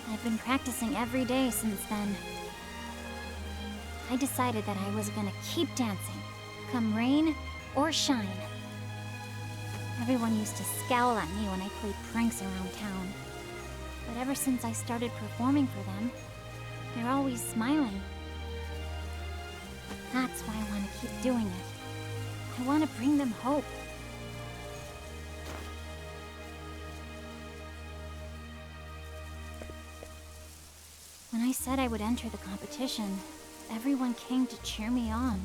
I've been practicing every day since then. I decided that I was gonna keep dancing, come rain or shine. Everyone used to scowl at me when I played pranks around town. But ever since I started performing for them, they're always smiling. That's why I want to keep doing it. I want to bring them hope. When I said I would enter the competition, everyone came to cheer me on.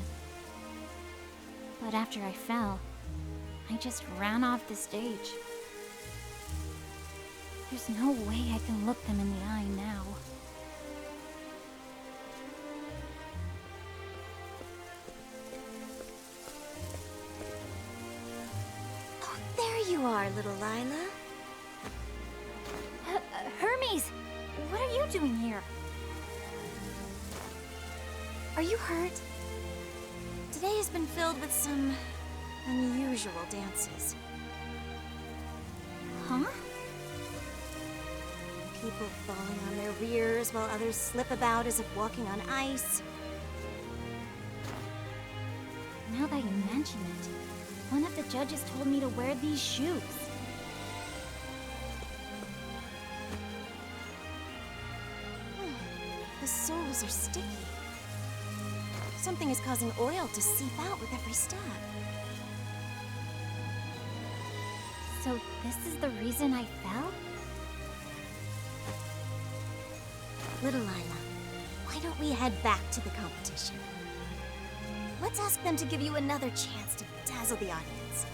But after I fell, I just ran off the stage. There's no way I can look them in the eye now. Oh, there you are, little Lila. Hermes! What are you doing here? Are you hurt? Today has been filled with some unusual dances. Huh? People falling on their rears while others slip about as if walking on ice. Now that you mention it, one of the judges told me to wear these shoes. The soles are sticky. Something is causing oil to seep out with every step. So this is the reason I fell? Little Lila, why don't we head back to the competition? Let's ask them to give you another chance to dazzle the audience.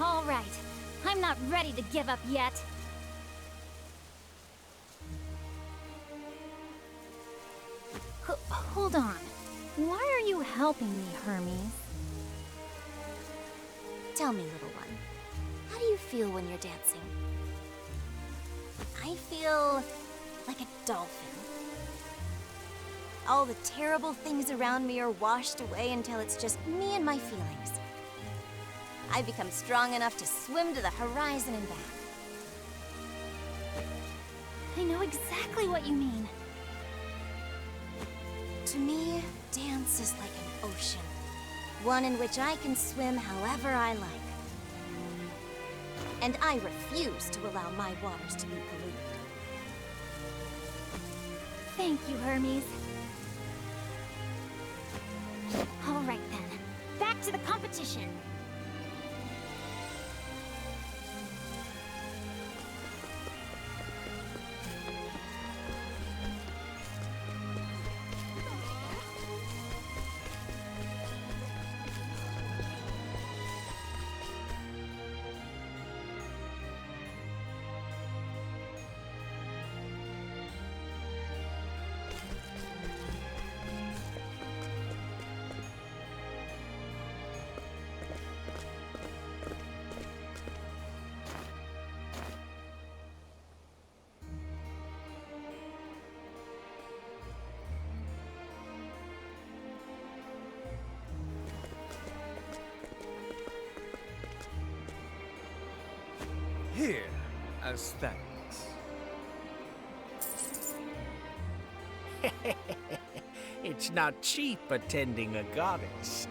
All right. I'm not ready to give up yet. Hold on. Why are you helping me, Hermes? Tell me, little one, how do you feel when you're dancing? I feel like a dolphin. All the terrible things around me are washed away until it's just me and my feelings. I become strong enough to swim to the horizon and back. I know exactly what you mean. To me, dance is like an ocean. One in which I can swim however I like. And I refuse to allow my waters to be polluted. Thank you, Hermes. All right then. Back to the competition. As thanks. It's not cheap attending a goddess.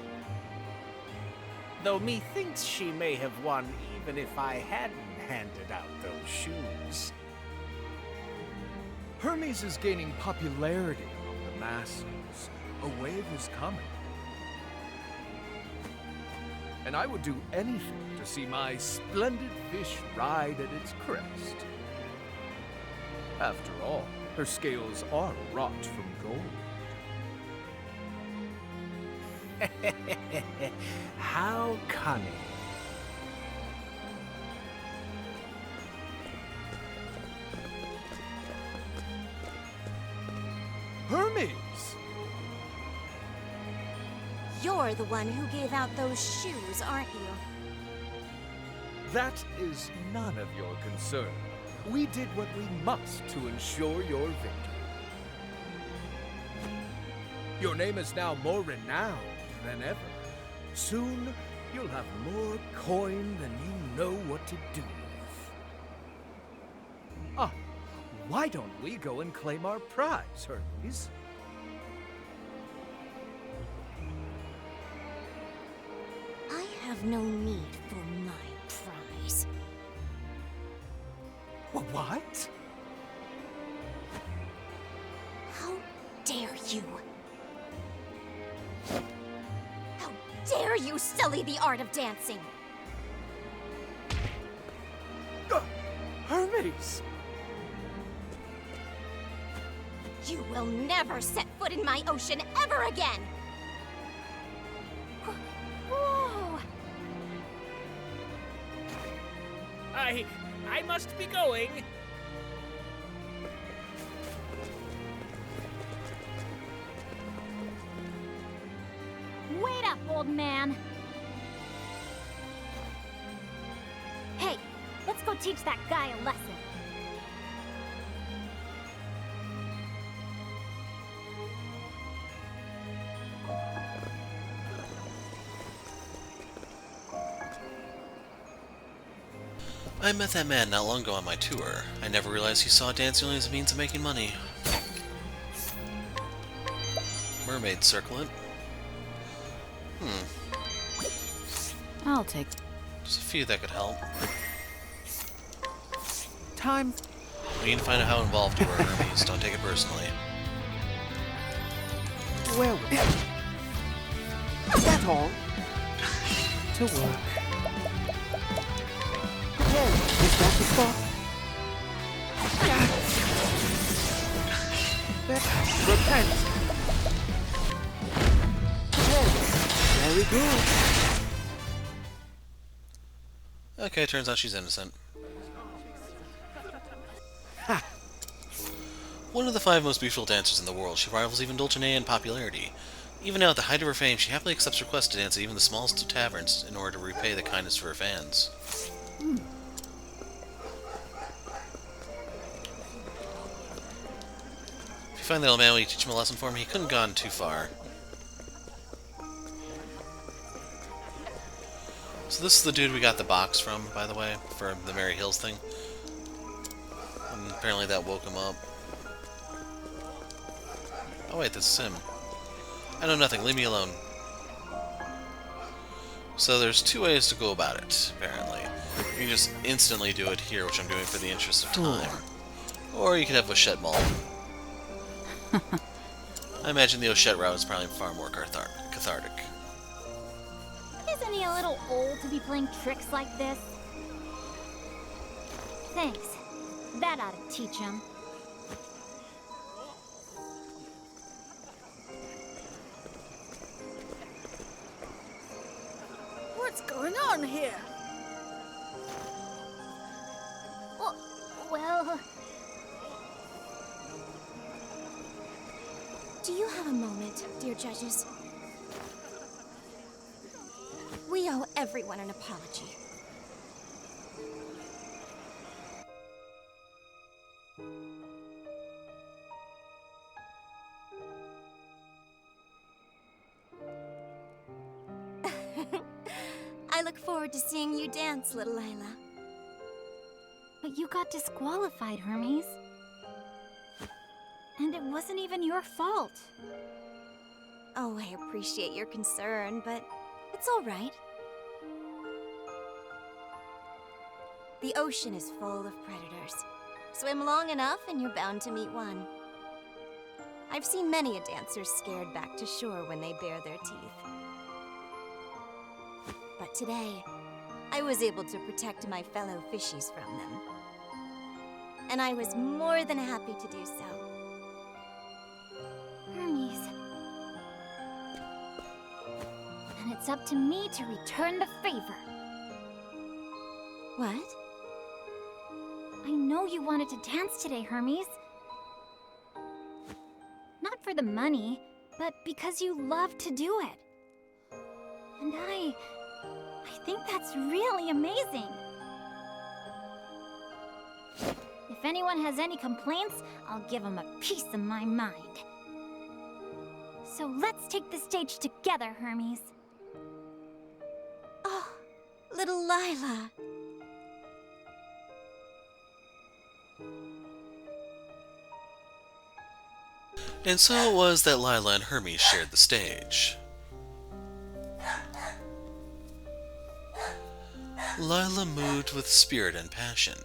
Though methinks she may have won even if I hadn't handed out those shoes. Hermes is gaining popularity among the masses. A wave is coming. And I would do anything to see my splendid fish ride at its crest. After all, her scales are wrought from gold. How cunning. Hermes! You're the one who gave out those shoes, aren't you? That is none of your concern. We did what we must to ensure your victory. Your name is now more renowned than ever. Soon, you'll have more coin than you know what to do with. Ah, why don't we go and claim our prize, Hermes? I have no need for my prize. What? How dare you? How dare you sully the art of dancing? Hermes! You will never set foot in my ocean ever again! Whoa! I must be going. Wait up, old man! Hey, let's go teach that guy a lesson. I met that man not long ago on my tour. I never realized he saw dancing only as a means of making money. Mermaid circlet. I'll take... There's a few that could help. Time. We need to find out how involved you are, Hermes. Don't take it personally. Well, is that all? To work. Hey, is that the spot? Repent. Hey, very good. Okay, turns out she's innocent. Ha! One of the 5 most beautiful dancers in the world, she rivals even Dulcinea in popularity. Even now, at the height of her fame, she happily accepts requests to dance at even the smallest of taverns in order to repay the kindness of her fans. If you find the old man, will you teach him a lesson for me? He couldn't have gone too far. So this is the dude we got the box from, by the way, for the Mary Hills thing. And apparently that woke him up. Oh wait, this is him. I know nothing, leave me alone. So there's 2 ways to go about it, apparently. You can just instantly do it here, which I'm doing for the interest of time. Or you could have Ochette Mall. I imagine the Ochette route is probably far more cathartic. Isn't he a little old to be playing tricks like this? Thanks. That ought to teach him. What's going on here? Well... Do you have a moment, dear judges? We owe everyone an apology. I look forward to seeing you dance, little Lila. But you got disqualified, Hermes. And it wasn't even your fault. Oh, I appreciate your concern, but it's all right. The ocean is full of predators. Swim long enough and you're bound to meet one. I've seen many a dancer scared back to shore when they bare their teeth. But today, I was able to protect my fellow fishies from them. And I was more than happy to do so. Hermes. And it's up to me to return the favor. What? I know you wanted to dance today, Hermes. Not for the money, but because you love to do it. And I think that's really amazing. If anyone has any complaints, I'll give them a piece of my mind. So let's take the stage together, Hermes. Oh, little Lila. And so it was that Lila and Hermes shared the stage. Lila moved with spirit and passion,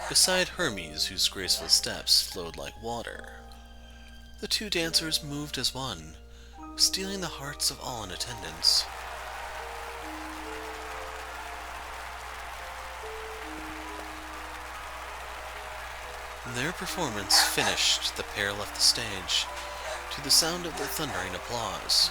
beside Hermes, whose graceful steps flowed like water. The two dancers moved as one, stealing the hearts of all in attendance. Their performance finished, the pair left the stage, to the sound of the thundering applause.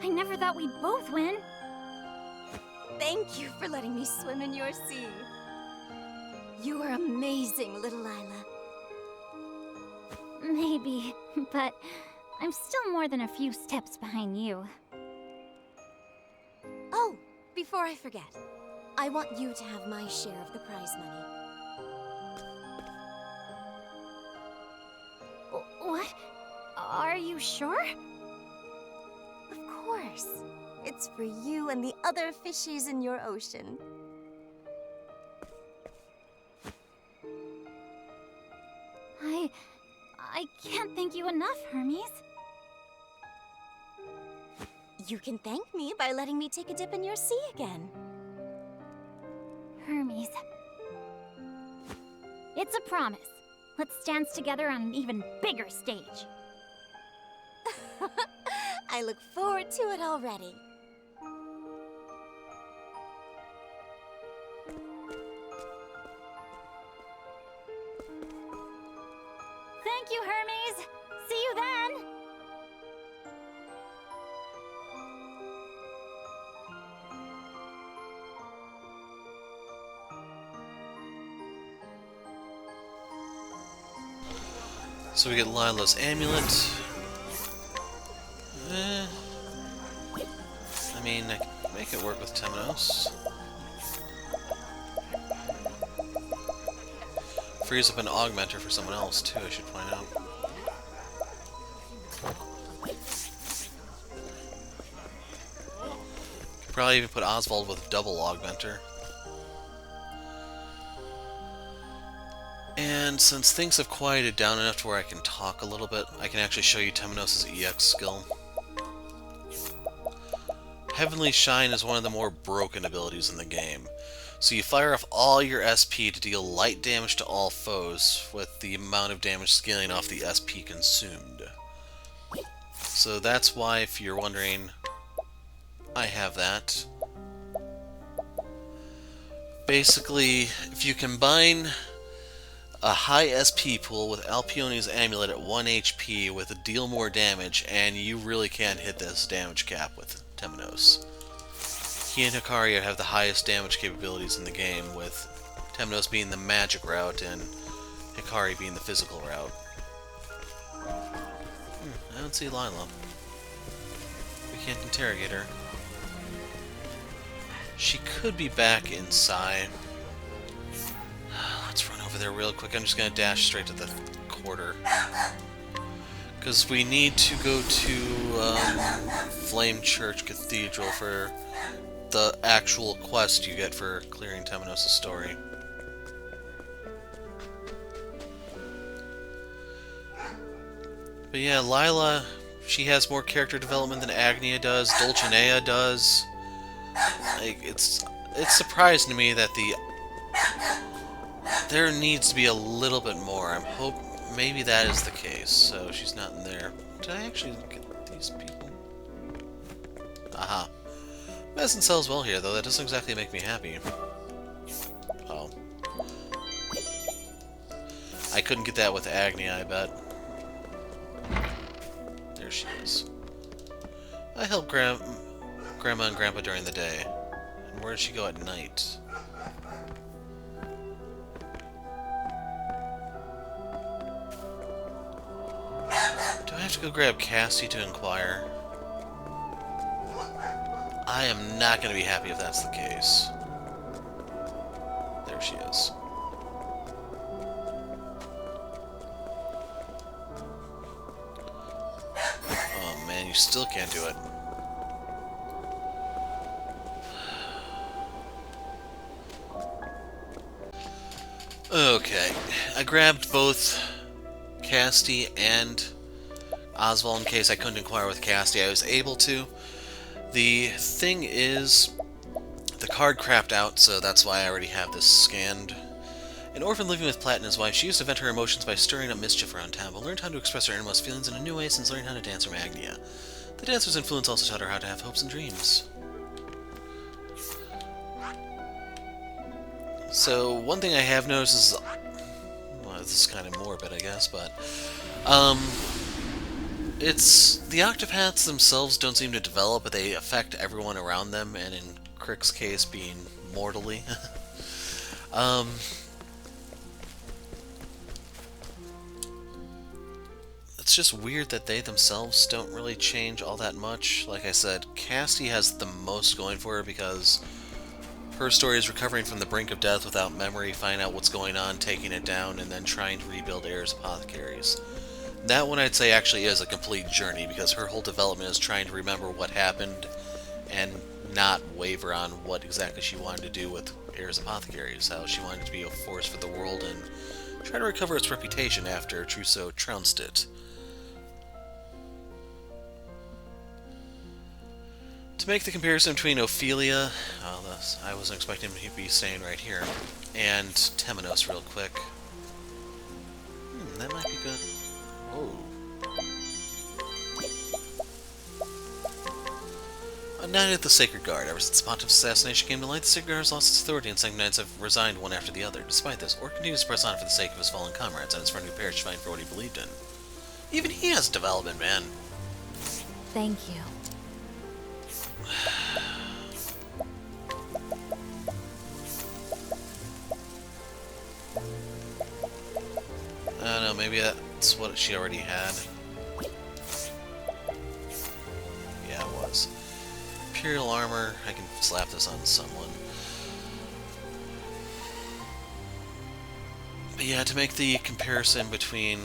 I never thought we'd both win. Thank you for letting me swim in your sea. You are amazing, little Lila. Maybe, but I'm still more than a few steps behind you. Oh, before I forget, I want you to have my share of the prize money. What? Are you sure? Of course. It's for you and the other fishies in your ocean. I can't thank you enough, Hermes. You can thank me by letting me take a dip in your sea again. Hermes. It's a promise. Let's dance together on an even bigger stage. I look forward to it already. Thank you, Hermes. See you then. So we get Lila's amulet. I mean, I can make it work with Temenos. Frees up an augmenter for someone else, too, I should point out. Could probably even put Oswald with double augmenter. And since things have quieted down enough to where I can talk a little bit, I can actually show you Temenos' EX skill. Heavenly Shine is one of the more broken abilities in the game. So you fire off all your SP to deal light damage to all foes, with the amount of damage scaling off the SP consumed. So that's why, if you're wondering, I have that. Basically, if you combine a high SP pool with Alpione's amulet at 1 HP with a deal more damage, and you really can't hit this damage cap with Temenos. He and Hikari have the highest damage capabilities in the game, with Temenos being the magic route and Hikari being the physical route. I don't see Lila. We can't interrogate her. She could be back inside. Let's run over there real quick. I'm just going to dash straight to the quarter. Because we need to go to Flame Church Cathedral for the actual quest you get for clearing Temenos' story. But yeah, Lila, she has more character development than Agnia does, Dulcinea does. Like, it's surprising to me that there needs to be a little bit more. Maybe that is the case, so she's not in there. Did I actually get these people? Aha. Medicine sells well here, though. That doesn't exactly make me happy. Oh. I couldn't get that with Agnia, I bet. There she is. I help Grandma and Grandpa during the day. And where does she go at night? Do I have to go grab Cassie to inquire? I am not going to be happy if that's the case. There she is. Oh man, you still can't do it. Okay, I grabbed both Casty and Oswald in case I couldn't inquire with Casty. I was able to. The thing is, the card crapped out, so that's why I already have this scanned. An orphan living with Platt and his wife, she used to vent her emotions by stirring up mischief around town, but learned how to express her innermost feelings in a new way since learning how to dance from Agnia. The dancer's influence also taught her how to have hopes and dreams. So, one thing I have noticed is... well, this is kind of morbid, I guess, but... it's... the Octopaths themselves don't seem to develop, but they affect everyone around them, and in Crick's case, being mortally. It's just weird that they themselves don't really change all that much. Like I said, Casty has the most going for her because her story is recovering from the brink of death without memory, finding out what's going on, taking it down, and then trying to rebuild Air's apothecaries. That one I'd say actually is a complete journey because her whole development is trying to remember what happened and not waver on what exactly she wanted to do with Air's apothecaries, how she wanted to be a force for the world and try to recover its reputation after Trousseau trounced it. To make the comparison between Ophelia, I wasn't expecting him to be staying right here, and Temenos real quick. That might be good. Oh. A knight of the Sacred Guard. Ever since Pontiff's assassination came to light, the Sacred Guard has lost its authority, and some knights have resigned one after the other. Despite this, Orc continues to press on for the sake of his fallen comrades and his friend who perished fighting for what he believed in. Even he has development, man. Thank you. I don't know, maybe that's what she already had. Yeah, it was. Imperial armor, I can slap this on someone. But yeah, to make the comparison between...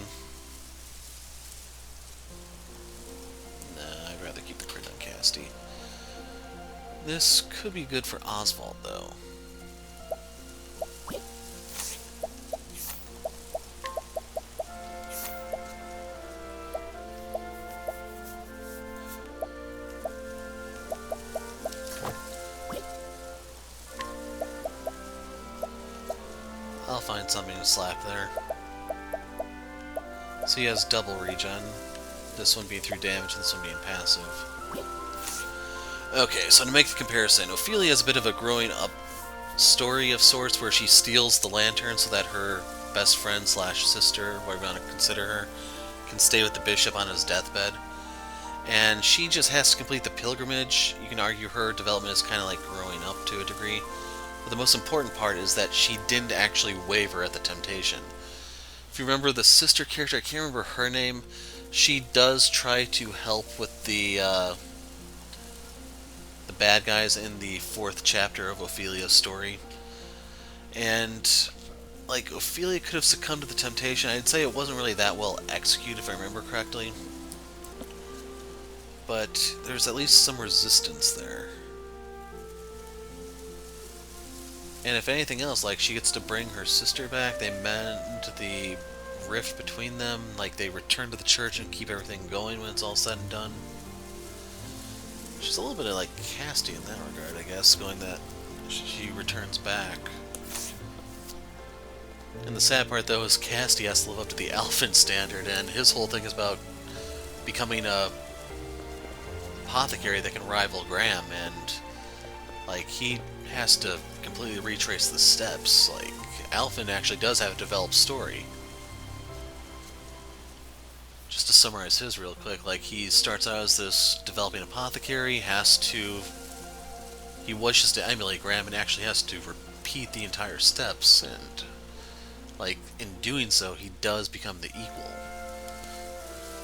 nah, I'd rather keep the crit on Casty. This could be good for Oswald, though. I'll find something to slap there. So he has double regen. This one being through damage and this one being passive. Okay, so to make the comparison, Ophelia has a bit of a growing up story of sorts where she steals the lantern so that her best friend slash sister, whatever you want to consider her, can stay with the bishop on his deathbed. And she just has to complete the pilgrimage. You can argue her development is kind of like growing up to a degree. But the most important part is that she didn't actually waver at the temptation. If you remember the sister character, I can't remember her name, she does try to help with the bad guys in the 4th chapter of Ophelia's story. And like, Ophelia could have succumbed to the temptation. I'd say it wasn't really that well executed, if I remember correctly. But there's at least some resistance there. And if anything else, like, she gets to bring her sister back. They mend the rift between them. Like, they return to the church and keep everything going when it's all said and done. She's a little bit of, like, Casty in that regard, I guess, going that she returns back. And the sad part, though, is Casty has to live up to the Alphen standard, and his whole thing is about becoming a apothecary that can rival Graham, and, like, he has to completely retrace the steps. Like, Alphen actually does have a developed story. Just to summarize his real quick, like, he starts out as this developing apothecary, he wishes to emulate Graham and actually has to repeat the entire steps, and, like, in doing so, he does become the equal.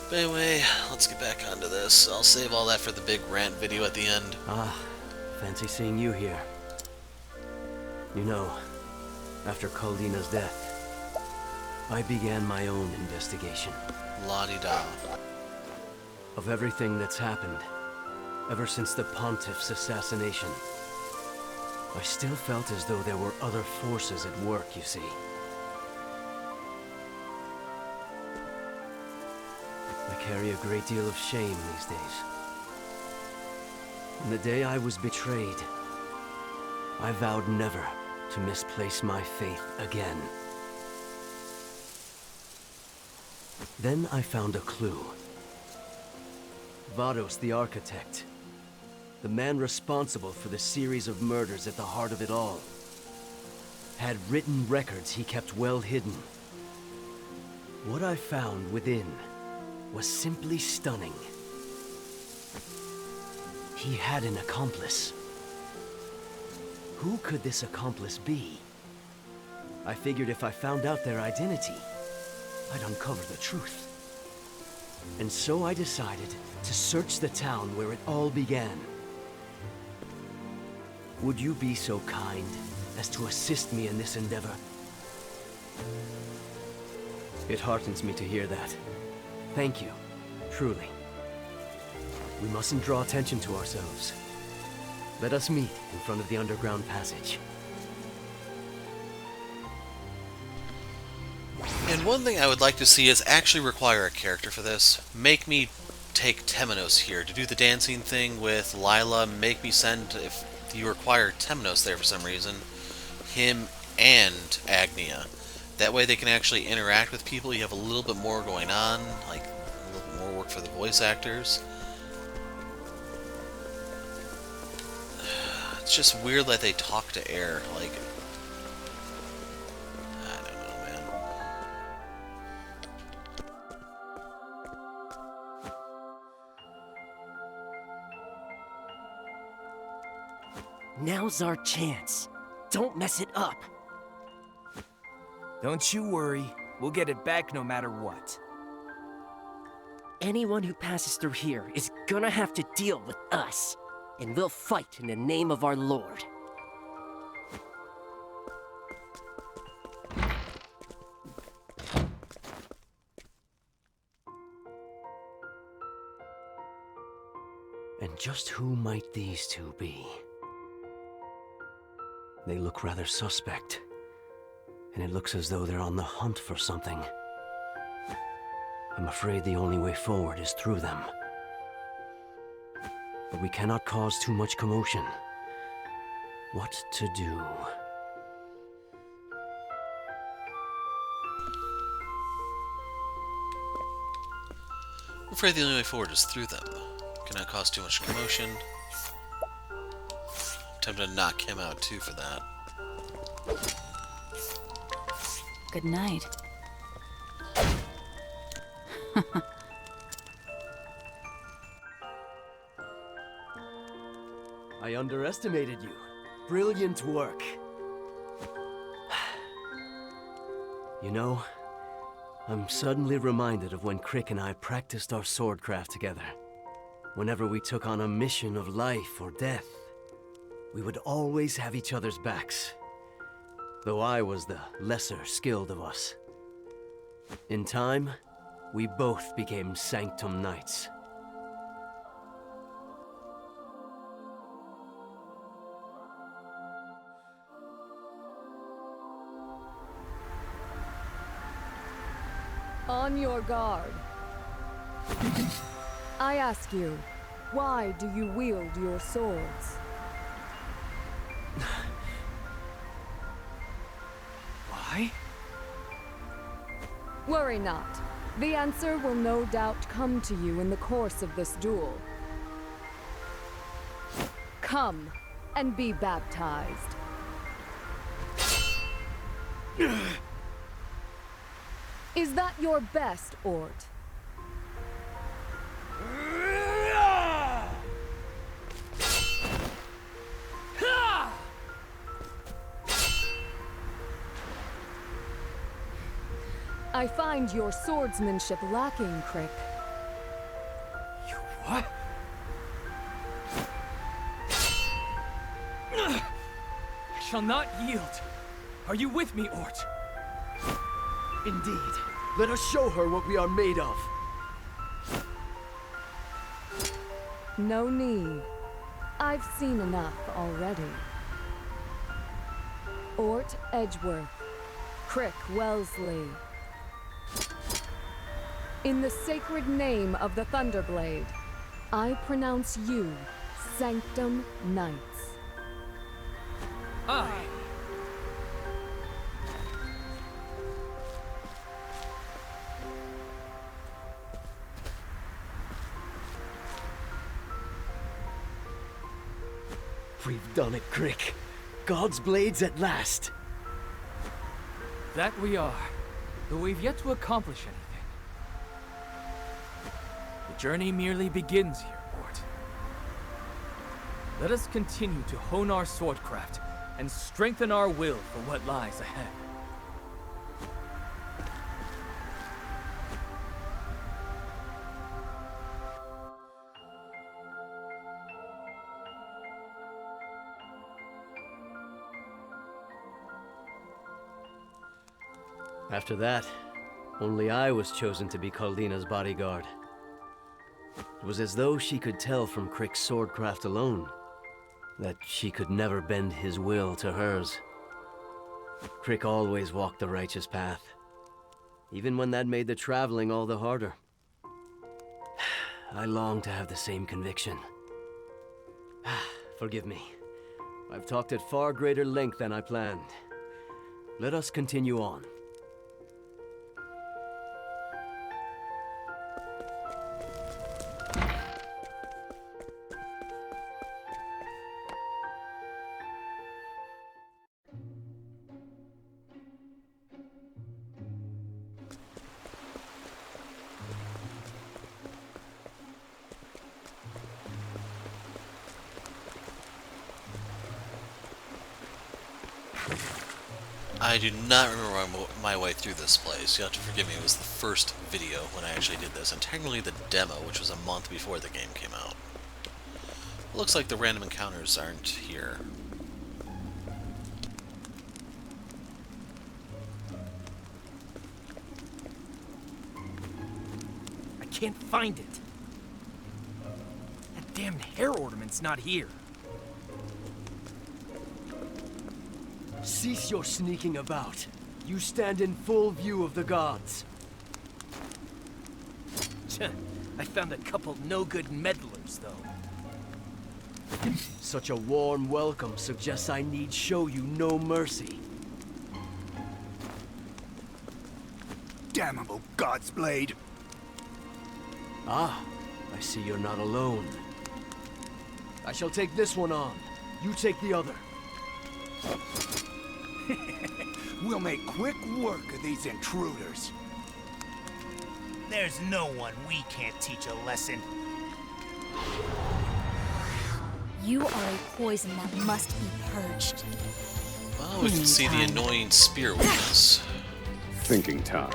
But anyway, let's get back onto this. I'll save all that for the big rant video at the end. Ah, fancy seeing you here. You know, after Kaldina's death, I began my own investigation. La-di-da. Of everything that's happened, ever since the Pontiff's assassination, I still felt as though there were other forces at work, you see. I carry a great deal of shame these days. And the day I was betrayed, I vowed never to misplace my faith again. Then I found a clue. Vados, the architect, the man responsible for the series of murders at the heart of it all, had written records he kept well hidden. What I found within was simply stunning. He had an accomplice. Who could this accomplice be? I figured if I found out their identity, I'd uncover the truth. And so I decided to search the town where it all began. Would you be so kind as to assist me in this endeavor? It heartens me to hear that. Thank you, truly. We mustn't draw attention to ourselves. Let us meet in front of the underground passage. And one thing I would like to see is actually require a character for this. Make me take Temenos here to do the dancing thing with Lila. Make me send, if you require Temenos there for some reason, him and Agnia. That way they can actually interact with people. You have a little bit more going on, like a little bit more work for the voice actors. It's just weird that they talk to air, like, I don't know, man. Now's our chance. Don't mess it up. Don't you worry. We'll get it back no matter what. Anyone who passes through here is gonna have to deal with us. And we'll fight in the name of our Lord. And just who might these two be? They look rather suspect. And it looks as though they're on the hunt for something. I'm afraid the only way forward is through them. But we cannot cause too much commotion. What to do? I'm afraid the only way forward is through them. Cannot cause too much commotion. I'm tempted to knock him out too for that. Good night. I underestimated you. Brilliant work. You know, I'm suddenly reminded of when Crick and I practiced our swordcraft together. Whenever we took on a mission of life or death, we would always have each other's backs. though I was the lesser skilled of us. In time, we both became Sanctum Knights. On your guard. I ask you, why do you wield your swords? Why? Worry not. The answer will no doubt come to you in the course of this duel. Come and be baptized. Is that your best, Ort? I find your swordsmanship lacking, Crick. You what? I shall not yield. Are you with me, Ort? Indeed. Let us show her what we are made of. No need. I've seen enough already. Ort Edgeworth, Crick Wellesley. In the sacred name of the Thunderblade, I pronounce you Sanctum Knights. Aye. We've done it, Crick. God's blades at last. That we are, though we've yet to accomplish anything. The journey merely begins here, Ort. Let us continue to hone our swordcraft and strengthen our will for what lies ahead. After that, only I was chosen to be Kaldina's bodyguard. It was as though she could tell from Crick's swordcraft alone that she could never bend his will to hers. Crick always walked the righteous path, even when that made the traveling all the harder. I long to have the same conviction. Forgive me. I've talked at far greater length than I planned. Let us continue on. I do not remember my way through this place. You'll have to forgive me, it was the first video when I actually did this, and technically the demo, which was a month before the game came out. Looks like the random encounters aren't here. I can't find it. That damned hair ornament's not here. Cease your sneaking about. You stand in full view of the gods. I found a couple no-good meddlers, though. Such a warm welcome suggests I need show you no mercy. Damnable God's blade! Ah, I see you're not alone. I shall take this one on. You take the other. We'll make quick work of these intruders. There's no one we can't teach a lesson. You are a poison that must be purged. Well, we can see the annoying spear weakness. Thinking time.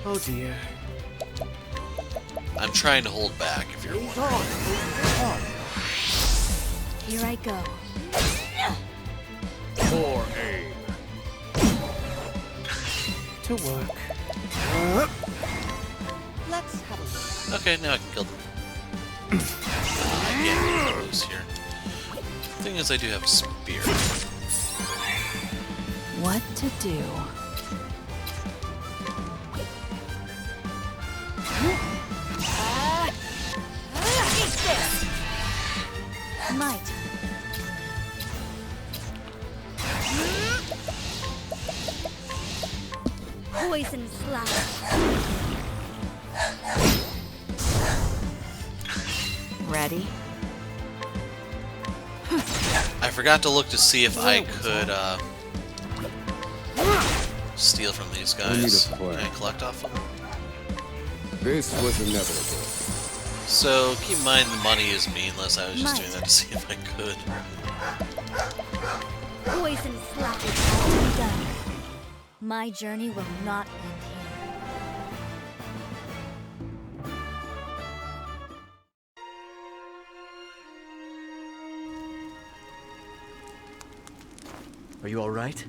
Oh dear. I'm trying to hold back, if you're wondering. Here I go. Poor aim. To work. Let's have a look. Okay, now I can kill them. I can't get loose here. Thing is, I do have a spear. What to do? Eat this! Might. Poison slash. Ready? I forgot to look to see if I could steal from these I need a guys. plan. Can I collect off them? This was inevitable. So keep in mind the money is meaninless. I was just doing that to see if I could. Poison slash is done. My journey will not end here. Are you all right?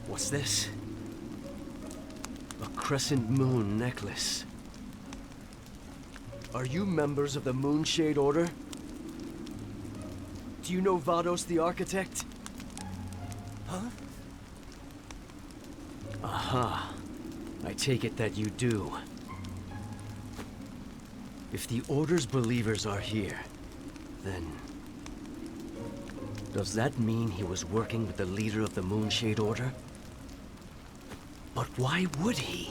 What's this? A crescent moon necklace. Are you members of the Moonshade Order? Do you know Vados the Architect? Huh? Aha. I take it that you do. If the Order's believers are here, then... does that mean he was working with the leader of the Moonshade Order? But why would he?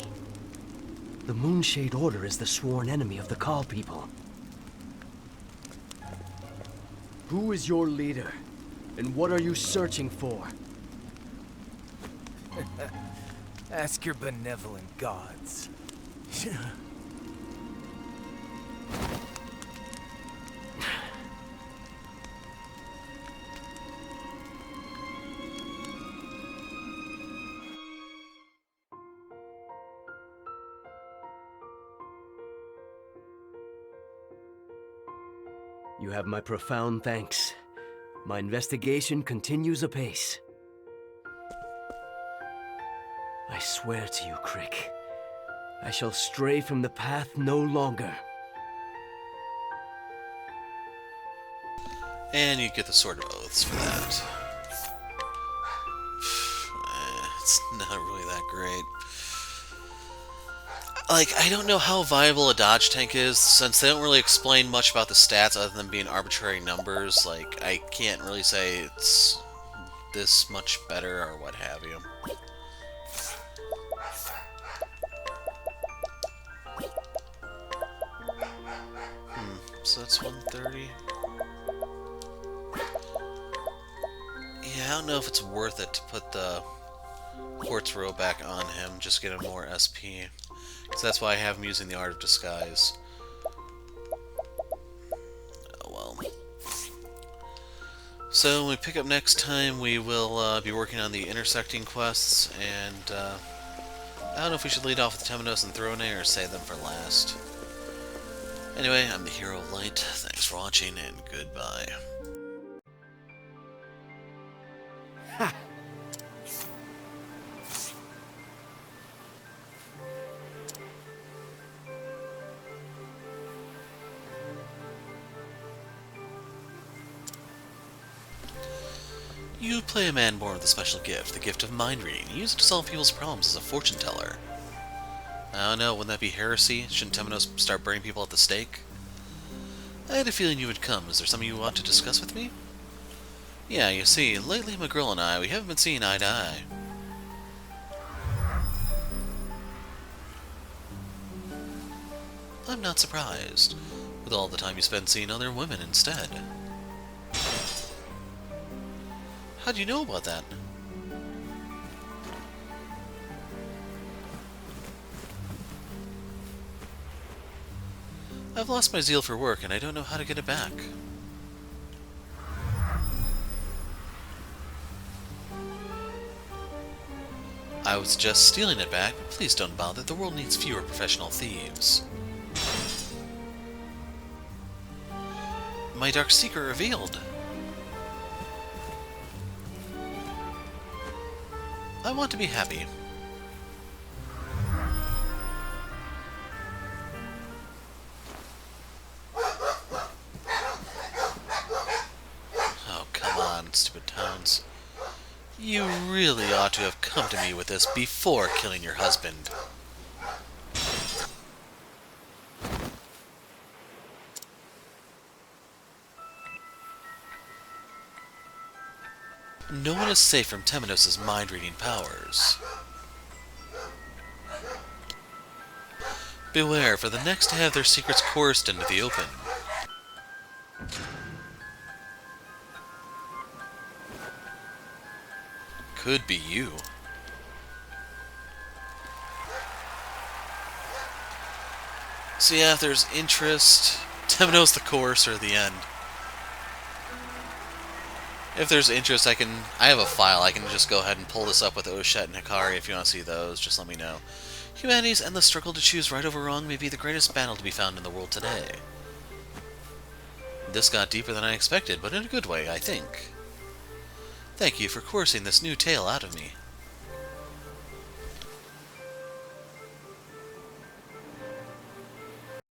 The Moonshade Order is the sworn enemy of the Khal people. Who is your leader? And what are you searching for? Ask your benevolent gods. You have my profound thanks. My investigation continues apace. I swear to you, Crick, I shall stray from the path no longer. And you get the Sword of Oaths for that. It's not really that great. Like, I don't know how viable a dodge tank is, since they don't really explain much about the stats other than being arbitrary numbers. Like, I can't really say it's this much better or what have you. So that's 130. Yeah, I don't know if it's worth it to put the quartz row back on him, just get him more SP. So that's why I have him using the Art of Disguise. Oh well. So when we pick up next time, we will be working on the intersecting quests, and I don't know if we should lead off with Temenos and Throne or save them for last. Anyway, I'm the Hero of Light. Thanks for watching, and goodbye. Ha! You play a man born with a special gift, the gift of mind reading. You use it to solve people's problems as a fortune teller. I don't know, wouldn't that be heresy? Shouldn't Temenos start burning people at the stake? I had a feeling you would come. Is there something you want to discuss with me? Yeah, you see, lately McGrill and I, we haven't been seeing eye to eye. I'm not surprised, with all the time you spend seeing other women instead. How do you know about that? I've lost my zeal for work, and I don't know how to get it back. I would suggest stealing it back, but please don't bother. The world needs fewer professional thieves. My Dark Secret revealed. I want to be happy. Oh, come on, stupid towns. You really ought to have come to me with this before killing your husband. No one is safe from Temenos' mind-reading powers. Beware, for the next to have their secrets coerced into the open. Could be you. So yeah, if there's interest, Temenos the coercer at the end. If there's interest, I have a file, I can just go ahead and pull this up with Oshet and Hikari. If you want to see those, just let me know. Humanity's endless struggle to choose right over wrong may be the greatest battle to be found in the world today. This got deeper than I expected, but in a good way, I think. Thank you for coercing this new tale out of me.